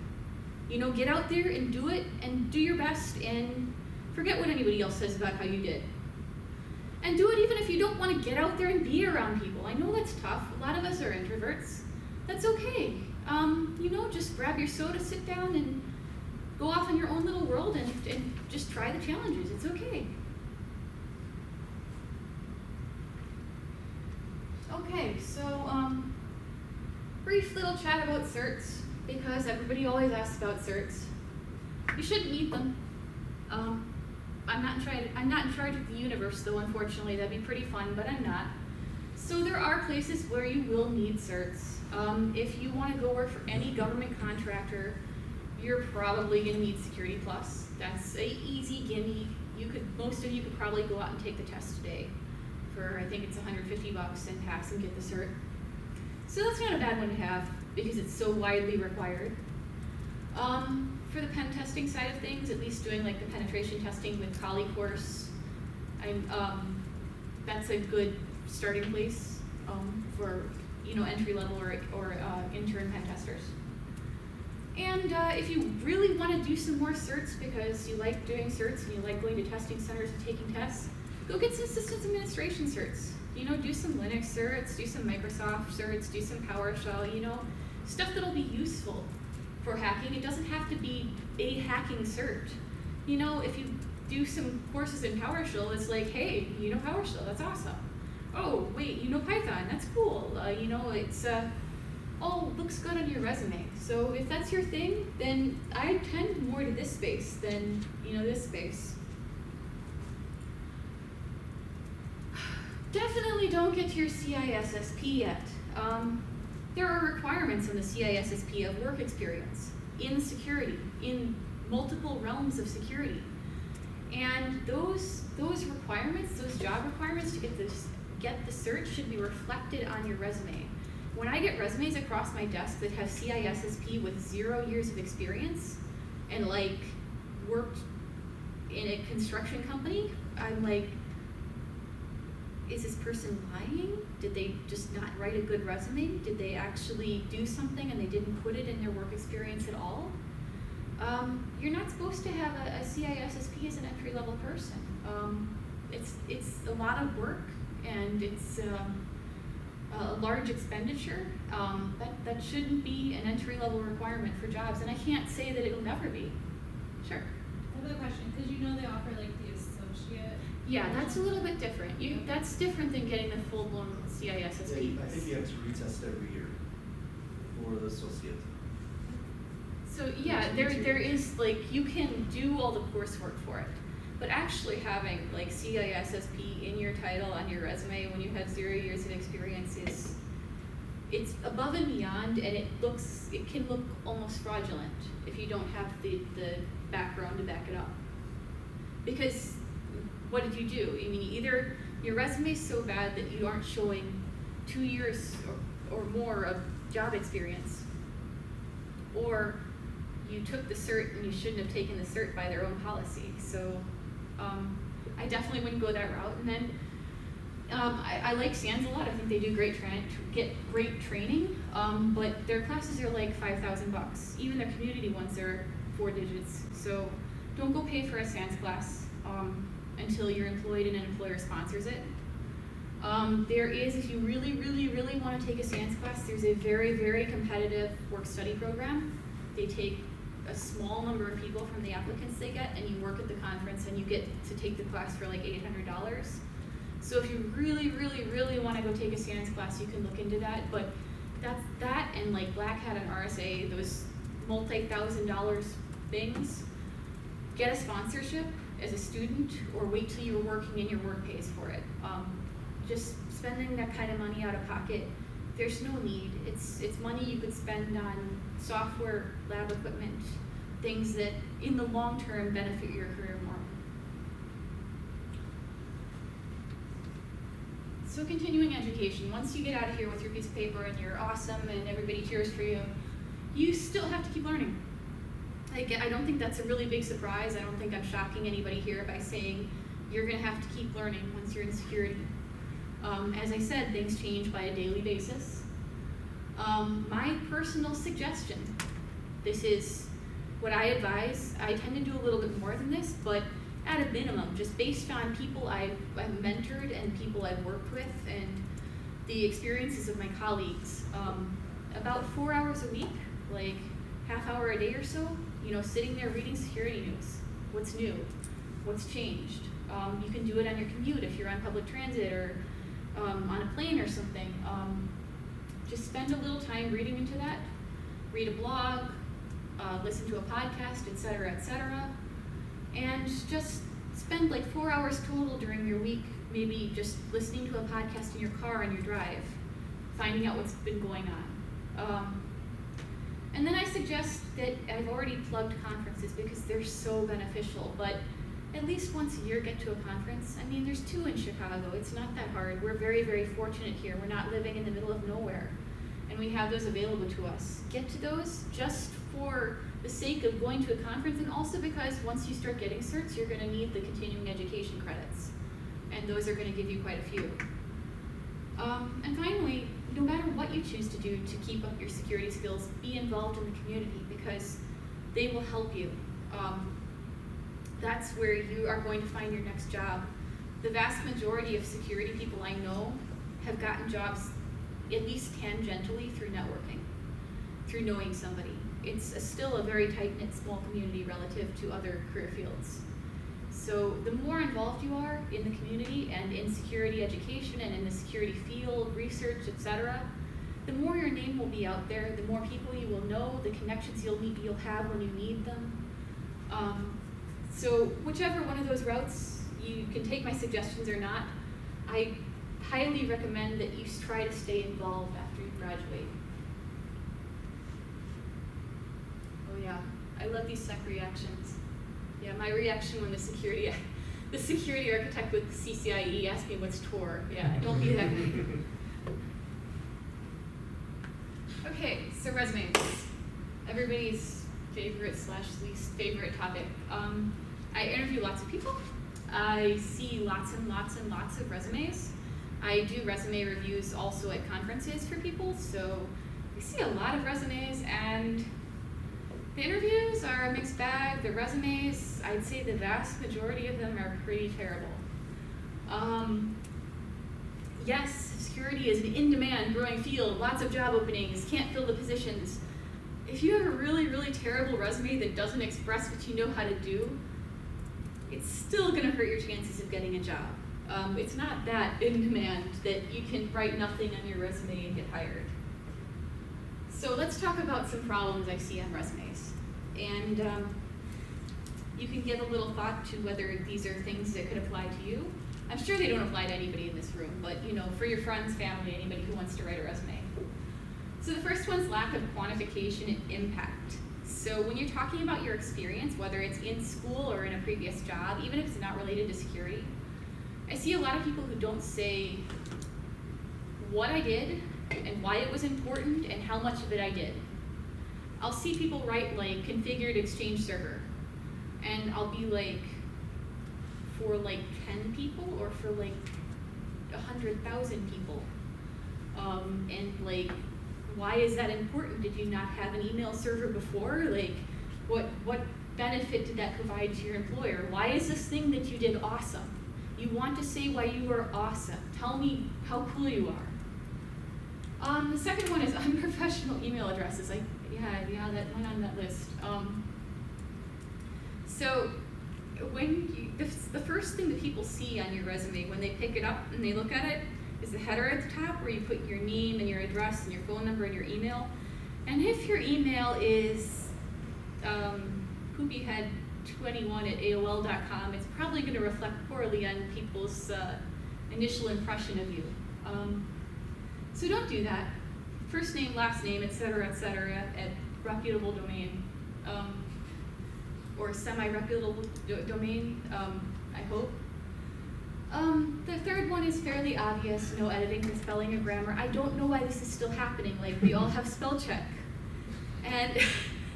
You know, get out there and do it and do your best and forget what anybody else says about how you did. And do it even if you don't want to get out there and be around people. I know that's tough. A lot of us are introverts. That's okay. You know, just grab your soda, sit down, and go off in your own little world and just try the challenges. It's okay. Okay, so brief little chat about certs, because everybody always asks about certs. You shouldn't need them. I'm not in charge of the universe, though, unfortunately. That'd be pretty fun, but I'm not. So there are places where you will need certs. If you want to go work for any government contractor, you're probably going to need Security Plus. That's a easy gimme. Most of you could probably go out and take the test today for, I think it's $150 and pass and get the cert. So that's not a bad one to have because it's so widely required. For the pen testing side of things, at least doing like the penetration testing with Kali course, that's a good starting place for entry level or intern pen testers. And if you really want to do some more certs because you like doing certs and you like going to testing centers and taking tests, go get some systems administration certs. Do some Linux certs, do some Microsoft certs, do some PowerShell, stuff that'll be useful for hacking. It doesn't have to be a hacking cert. If you do some courses in PowerShell, it's like, hey, PowerShell, that's awesome. Oh, wait, Python, that's cool. It's all looks good on your resume. So if that's your thing, then I tend more to this space than, this space. Definitely don't get to your CISSP yet. There are requirements in the CISSP of work experience in security, in multiple realms of security. And those requirements, those job requirements to get the cert should be reflected on your resume. When I get resumes across my desk that have CISSP with 0 years of experience and worked in a construction company, I'm like, is this person lying? Did they just not write a good resume? Did they actually do something and they didn't put it in their work experience at all? You're not supposed to have a CISSP as an entry-level person. It's a lot of work and it's a large expenditure. That shouldn't be an entry-level requirement for jobs, and I can't say that it'll never be. Sure. I have a question, because they offer the associate. Yeah, that's a little bit different. That's different than getting the full-blown CISSP. Yeah, I think you have to retest every year for the associate. So yeah, there is you can do all the coursework for it, but actually having CISSP in your title on your resume when you have 0 years of experience it's above and beyond, and it can look almost fraudulent if you don't have the background to back it up. Because what did you do? Either your resume is so bad that you aren't showing 2 years or more of job experience, or you took the cert and you shouldn't have taken the cert by their own policy. So I definitely wouldn't go that route. And then I like SANS a lot. I think they do great training, but their classes are like $5,000. Even their community ones are 4 digits. So don't go pay for a SANS class until you're employed and an employer sponsors it. There is, if you really, really, really want to take a SANS class, there's a very, very competitive work-study program. They take a small number of people from the applicants they get, and you work at the conference, and you get to take the class for like $800. So if you really, really, really want to go take a SANS class, you can look into that. But that's that, and like Black Hat and RSA, those multi-$1,000 things. Get a sponsorship as a student, or wait till you're working and your work pays for it. Just spending that kind of money out of pocket, there's no need. It's money you could spend on software, lab equipment, things that in the long term benefit your career more. So continuing education, once you get out of here with your piece of paper and you're awesome and everybody cheers for you, you still have to keep learning. Like, I don't think that's a really big surprise. I don't think I'm shocking anybody here by saying you're gonna have to keep learning once you're in security. As I said, things change by a daily basis. My personal suggestion, this is what I advise. I tend to do a little bit more than this, but at a minimum, just based on people I've mentored and people I've worked with and the experiences of my colleagues, about 4 hours a week, like half hour a day or so, sitting there reading security news. What's new? What's changed? You can do it on your commute if you're on public transit or on a plane or something. Just spend a little time reading into that. Read a blog, listen to a podcast, etc., etc. And just spend like 4 hours total during your week, maybe just listening to a podcast in your car on your drive, finding out what's been going on. And then I suggest that I've already plugged conferences because they're so beneficial, but at least once a year get to a conference. I mean, there's 2 in Chicago. It's not that hard. We're very, very fortunate here. We're not living in the middle of nowhere, and we have those available to us. Get to those just for the sake of going to a conference, and also because once you start getting certs, you're going to need the continuing education credits, and those are going to give you quite a few. And finally, no matter what you choose to do to keep up your security skills, be involved in the community because they will help you. That's where you are going to find your next job. The vast majority of security people I know have gotten jobs at least tangentially through networking, through knowing somebody. It's still a very tight-knit small community relative to other career fields. So the more involved you are in the community and in security education and in the security field, research, etc., the more your name will be out there, the more people you will know, the connections you'll have when you need them. So whichever one of those routes, you can take my suggestions or not. I highly recommend that you try to stay involved after you graduate. Oh yeah, I love these sec reactions. Yeah, my reaction when the security architect with CCIE asked me what's Tor. Yeah, don't be that way. Okay, so resumes. Everybody's favorite / least favorite topic. I interview lots of people. I see lots and lots and lots of resumes. I do resume reviews also at conferences for people, so we see a lot of resumes, and the interviews are a mixed bag. The resumes, I'd say the vast majority of them are pretty terrible. Yes, security is an in-demand, growing field, lots of job openings, can't fill the positions. If you have a really, really terrible resume that doesn't express what you know how to do, it's still gonna hurt your chances of getting a job. It's not that in demand that you can write nothing on your resume and get hired. So let's talk about some problems I see on resumes. And you can give a little thought to whether these are things that could apply to you. I'm sure they don't apply to anybody in this room, but for your friends, family, anybody who wants to write a resume. So the first one's lack of quantification and impact. So when you're talking about your experience, whether it's in school or in a previous job, even if it's not related to security, I see a lot of people who don't say what I did and why it was important and how much of it I did. I'll see people write like configured Exchange server, and I'll be like, for like 10 people or for like 100,000 people? And like, why is that important? Did you not have an email server before? Like, what benefit did that provide to your employer? Why is this thing that you did awesome? You want to say why you are awesome. Tell me how cool you are. The second one is unprofessional email addresses. Yeah, that went on that list. So when the first thing that people see on your resume when they pick it up and they look at it is the header at the top where you put your name and your address and your phone number and your email. And if your email is poopyhead21@AOL.com, it's probably going to reflect poorly on people's initial impression of you. So don't do that. First name, last name, etc., at reputable domain, or semi-reputable domain, I hope. The third one is fairly obvious, no editing for spelling or grammar. I don't know why this is still happening. Like, we all have spell check. And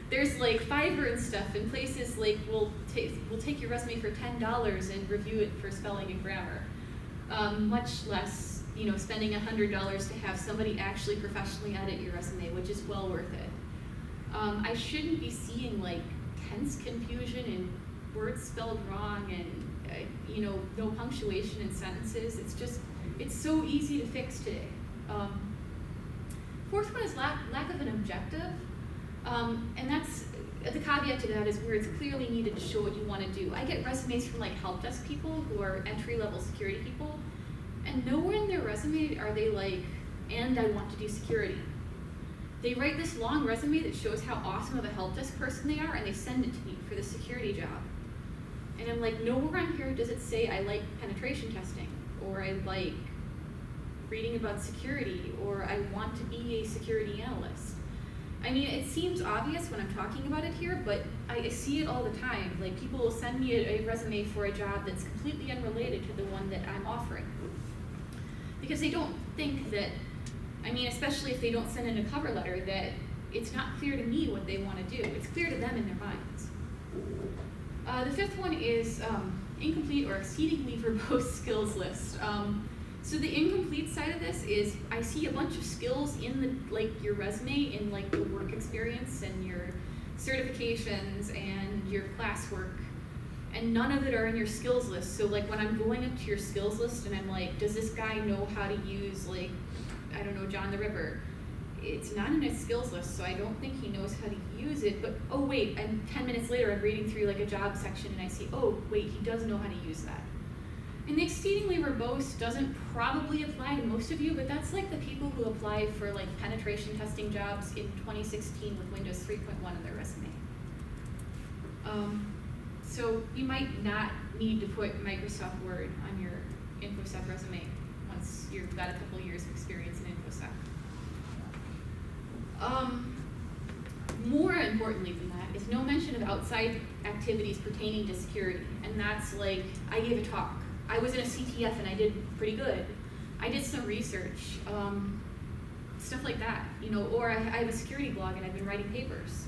there's like Fiverr and stuff, and places like will take your resume for $10 and review it for spelling and grammar. Much less, spending $100 to have somebody actually professionally edit your resume, which is well worth it. I shouldn't be seeing like tense confusion and words spelled wrong and no punctuation in sentences. It's so easy to fix today. Fourth one is lack of an objective, and that's the caveat to that is where it's clearly needed to show what you want to do. I get resumes from like help desk people who are entry-level security people, and nowhere in their resume are they like, and I want to do security. They write this long resume that shows how awesome of a help desk person they are, and they send it to me for the security job. And I'm like, nowhere on here does it say I like penetration testing, or I like reading about security, or I want to be a security analyst. I mean, it seems obvious when I'm talking about it here, but I see it all the time. Like, people will send me a resume for a job that's completely unrelated to the one that I'm offering. Because they don't think that, especially if they don't send in a cover letter, that it's not clear to me what they want to do. It's clear to them in their minds. The fifth one is incomplete or exceedingly verbose skills list. So the incomplete side of this is I see a bunch of skills in your resume, in like the work experience and your certifications and your classwork, and none of it are in your skills list. So like when I'm going up to your skills list and I'm like, does this guy know how to use John the Ripper? It's not in his skills list, so I don't think he knows how to use it. But oh wait, and 10 minutes later I'm reading through like a job section and I see, oh wait, he does know how to use that. And the exceedingly verbose doesn't probably apply to most of you, but that's like the people who apply for like penetration testing jobs in 2016 with Windows 3.1 in their resume. So you might not need to put Microsoft Word on your InfoSec resume once you've got a couple years of experience in InfoSec. More importantly than that is no mention of outside activities pertaining to security. And that's like, I gave a talk. I was in a CTF and I did pretty good. I did some research, stuff like that, or I have a security blog and I've been writing papers.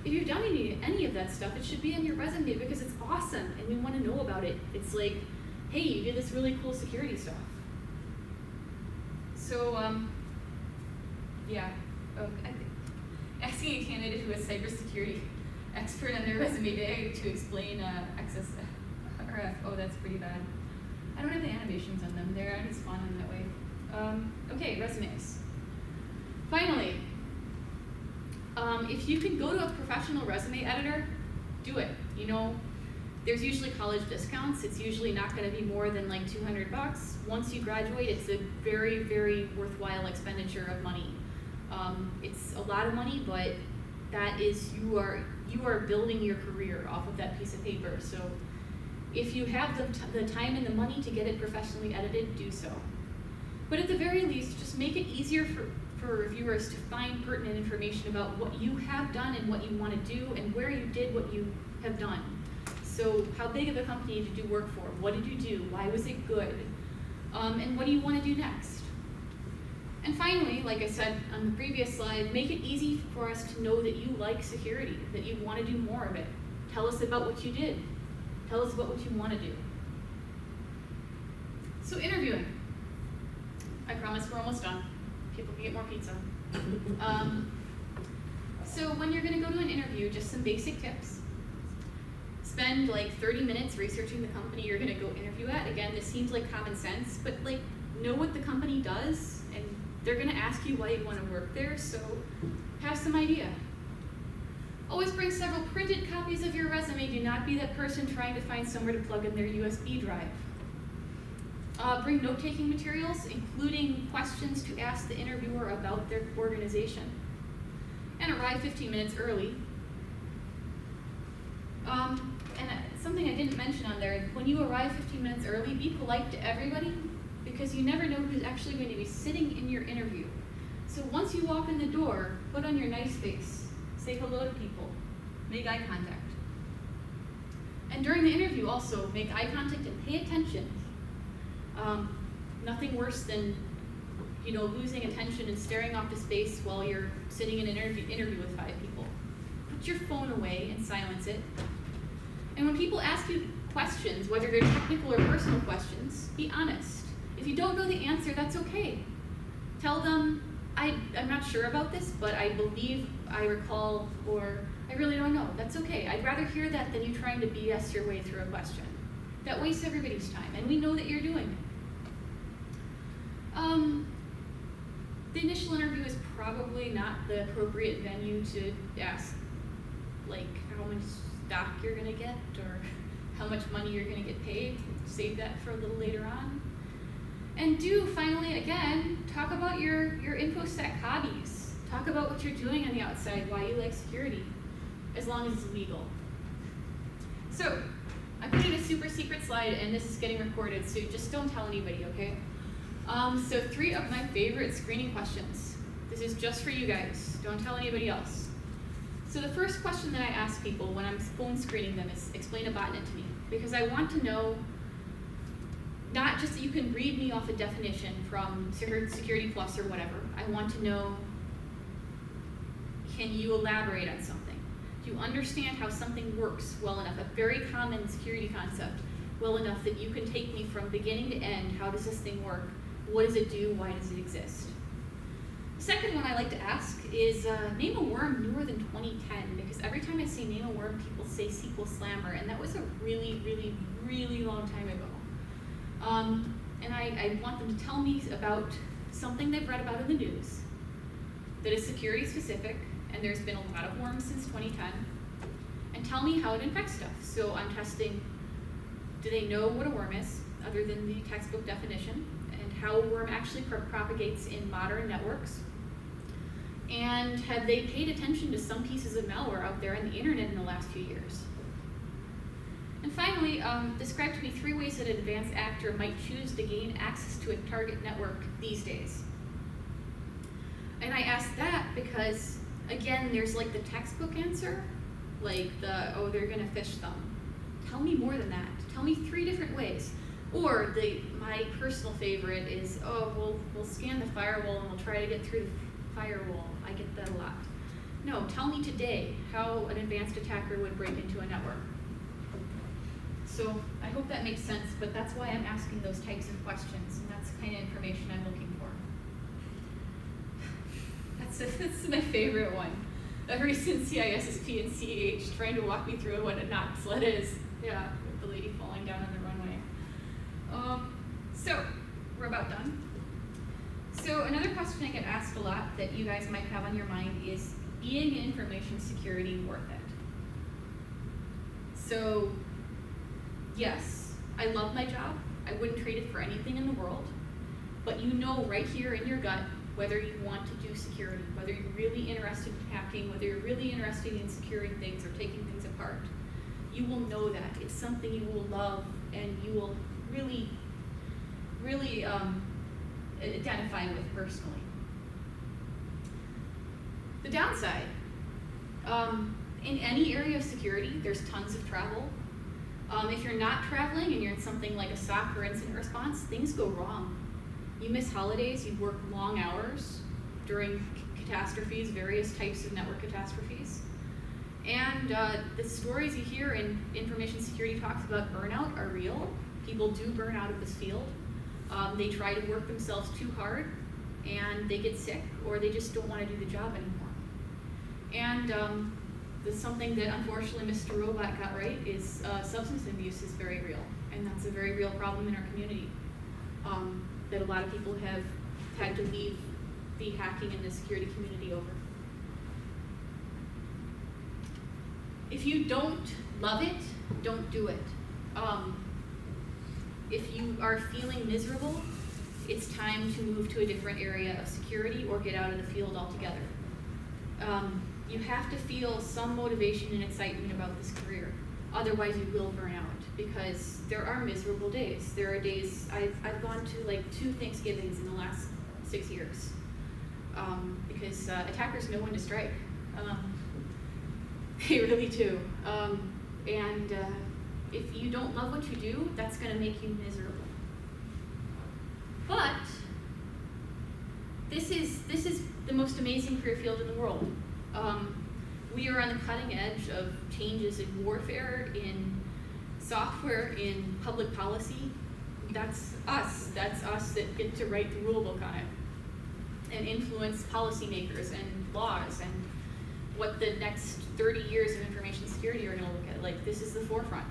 If you've done any of that stuff, it should be on your resume because it's awesome and we want to know about it. It's like, hey, you did this really cool security stuff. So, asking a candidate who is cybersecurity expert on their resume to explain XSRF, oh, that's pretty bad. I don't have the animations on them. They're already spawned in that way. Okay, resumes. Finally, if you can go to a professional resume editor, do it. There's usually college discounts. It's usually not going to be more than like $200. Once you graduate, it's a very, very worthwhile expenditure of money. It's a lot of money, but that is, you are building your career off of that piece of paper. So if you have the time and the money to get it professionally edited, do so. But at the very least, just make it easier for reviewers to find pertinent information about what you have done and what you want to do and where you did what you have done. So how big of a company did you work for? What did you do? Why was it good? And what do you want to do next? And finally, like I said on the previous slide, make it easy for us to know that you like security, that you want to do more of it. Tell us about what you did. Tell us about what you want to do. So interviewing. I promise we're almost done. People can get more pizza. So when you're going to go to an interview, just some basic tips. Spend like 30 minutes researching the company you're going to go interview at. Again, this seems like common sense, but like know what the company does, and they're going to ask you why you want to work there, so have some idea. Always bring several printed copies of your resume. Do not be that person trying to find somewhere to plug in their USB drive. Bring note-taking materials, including questions to ask the interviewer about their organization. And arrive 15 minutes early. Something I didn't mention on there, when you arrive 15 minutes early, be polite to everybody, because you never know who's actually going to be sitting in your interview. So once you walk in the door, put on your nice face, say hello to people, make eye contact. And during the interview also, make eye contact and pay attention. Nothing worse than losing attention and staring off to space while you're sitting in an interview with 5 people. Put your phone away and silence it. And when people ask you questions, whether they're technical or personal questions, be honest. If you don't know the answer, that's okay. Tell them, I'm not sure about this, but I believe I recall, or I really don't know. That's okay. I'd rather hear that than you trying to BS your way through a question. That wastes everybody's time, and we know that you're doing it. The initial interview is probably not the appropriate venue to ask, like, how much stock you're going to get or how much money you're going to get paid. Save that for a little later on. And finally, again, talk about your InfoSec hobbies. Talk about what you're doing on the outside, why you like security, as long as it's legal. So, I put in a super secret slide, and this is getting recorded, so just don't tell anybody, okay? So 3 of my favorite screening questions. This is just for you guys. Don't tell anybody else. So the first question that I ask people when I'm phone screening them is, explain a botnet to me. Because I want to know, not just that you can read me off a definition from Security Plus or whatever. I want to know, can you elaborate on something? Do you understand how something works well enough, a very common security concept, well enough that you can take me from beginning to end? How does this thing work? What does it do? Why does it exist? The second one I like to ask is name a worm newer than 2010, because every time I say name a worm, people say SQL Slammer, and that was a really, really, really long time ago. And I want them to tell me about something they've read about in the news that is security specific, and there's been a lot of worms since 2010, and tell me how it infects stuff. So I'm testing, do they know what a worm is, other than the textbook definition, and how a worm actually propagates in modern networks? And have they paid attention to some pieces of malware out there on the internet in the last few years? And finally, describe to me 3 ways that an advanced actor might choose to gain access to a target network these days. And I ask that because, again, there's like the textbook answer, like they're gonna phish them. Tell me more than that. Tell me 3 different ways. Or my personal favorite is, we'll scan the firewall and we'll try to get through the firewall. I get that a lot. No, tell me today how an advanced attacker would break into a network. So I hope that makes sense, but that's why I'm asking those types of questions, and that's the kind of information I'm looking for. That's my favorite one. A recent CISSP and CAH trying to walk me through what a knock sled is. Yeah, with the lady falling down on the runway. So, we're about done. So another question I get asked a lot that you guys might have on your mind is, being in information security worth it? So, yes, I love my job. I wouldn't trade it for anything in the world. But you know right here in your gut whether you want to do security, whether you're really interested in hacking, whether you're really interested in securing things or taking things apart. You will know that. It's something you will love and you will really, really identify with personally. The downside, in any area of security, there's tons of travel. If you're not traveling and you're in something like a SOC or incident response, things go wrong. You miss holidays, you work long hours during catastrophes, various types of network catastrophes. And the stories you hear in information security talks about burnout are real. People do burn out of this field. They try to work themselves too hard and they get sick, or they just don't want to do the job anymore. And there's something that unfortunately Mr. Robot got right is substance abuse is very real, and that's a very real problem in our community that a lot of people have had to leave the hacking and the security community over. If you don't love it, don't do it. If you are feeling miserable, it's time to move to a different area of security or get out of the field altogether. You have to feel some motivation and excitement about this career. Otherwise, you will burn out, because there are miserable days. There are days, I've gone to like 2 Thanksgivings in the last 6 years, because attackers know when to strike. They really do. And if you don't love what you do, that's going to make you miserable. But this is the most amazing career field in the world. We are on the cutting edge of changes in warfare, in software, in public policy. That's us. That's us that get to write the rule book on it and influence policymakers and laws and what the next 30 years of information security are going to look at. Like, this is the forefront.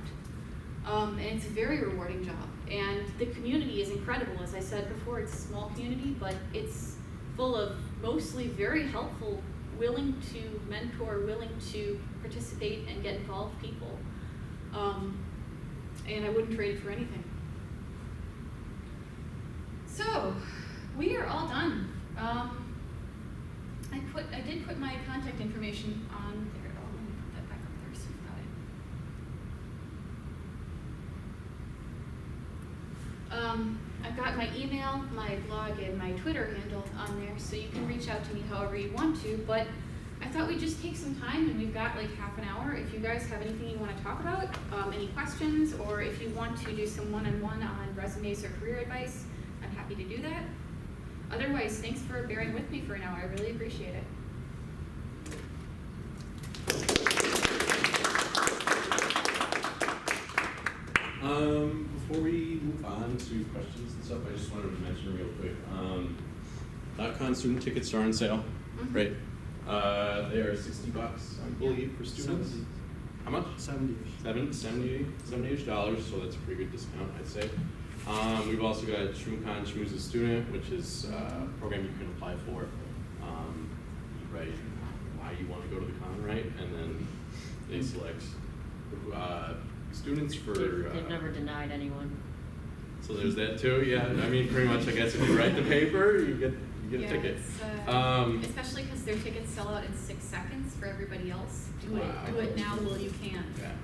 And it's a very rewarding job. And the community is incredible. As I said before, it's a small community, but it's full of mostly very helpful, willing to mentor, willing to participate and get involved people. And I wouldn't trade it for anything. So, we are all done. I did put my contact information on there. Oh, let me put that back up there so you've got it. I've got my email, my blog, and my Twitter handle on there, so you can reach out to me however you want to, but I thought we'd just take some time, and we've got like half an hour. If you guys have anything you want to talk about, any questions, or if you want to do some one-on-one on resumes or career advice, I'm happy to do that. Otherwise, thanks for bearing with me for an hour. I really appreciate it. Before we move on to questions and stuff, I just wanted to mention real quick, .con student tickets are on sale, right? They are $60, I believe, for students. 70. How much? 70-ish. $70, so that's a pretty good discount, I'd say. We've also got ShroomCon Schmooze a Student, which is a program you can apply for. You write why you want to go to the con, right? And then they select students for... They've never denied anyone. So there's that too, yeah. I mean, pretty much, I guess, if you write the paper, you get a ticket. Especially because their tickets sell out in 6 seconds for everybody else. Do it now while you can. Yeah.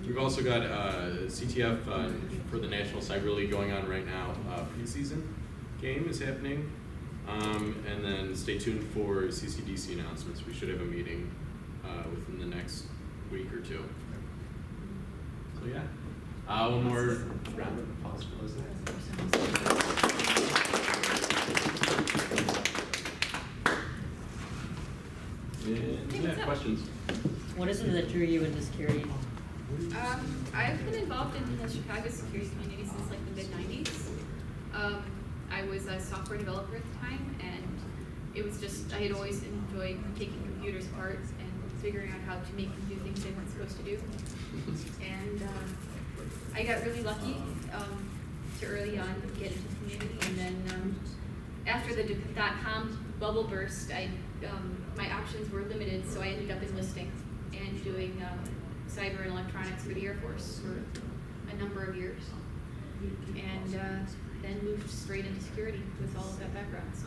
We've also got CTF for the National Cyber League going on right now. Preseason game is happening. And then stay tuned for CCDC announcements. We should have a meeting within the next week or 2. So yeah. One more round of applause for Lesley. And yeah, questions? What is it that drew you into security? I've been involved in the Chicago security community since like the mid-90s. I was a software developer at the time, and it was just, I had always enjoyed taking computers apart and figuring out how to make them do things they weren't supposed to do. And I got really lucky to early on get into the community, and then after the .com bubble burst, my options were limited, so I ended up enlisting and doing cyber and electronics for the Air Force for a number of years, and then moved straight into security with all of that background. So.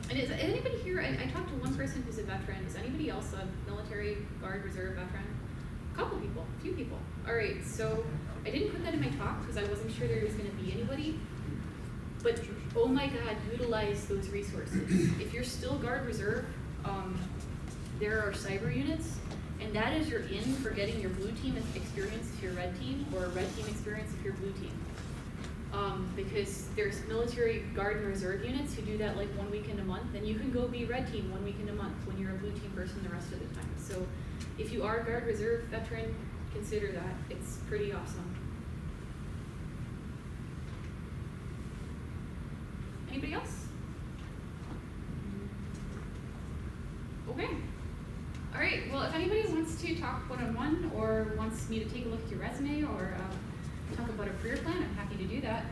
And is anybody here, I talked to one person who's a veteran. Is anybody else a military, guard, reserve veteran? A couple people, a few people. All right, so I didn't put that in my talk because I wasn't sure there was going to be anybody. But oh my God, utilize those resources. If you're still guard reserve, there are cyber units, and that is your in for getting your blue team experience if you're red team, or red team experience if you're blue team. Because there's military guard and reserve units who do that like 1 weekend a month, and you can go be red team 1 weekend a month when you're a blue team person the rest of the time. So if you are a guard reserve veteran, consider that. It's pretty awesome. Anybody else? Okay. All right, well, if anybody wants to talk one-on-one or wants me to take a look at your resume or talk about a career plan, I'm happy to do that.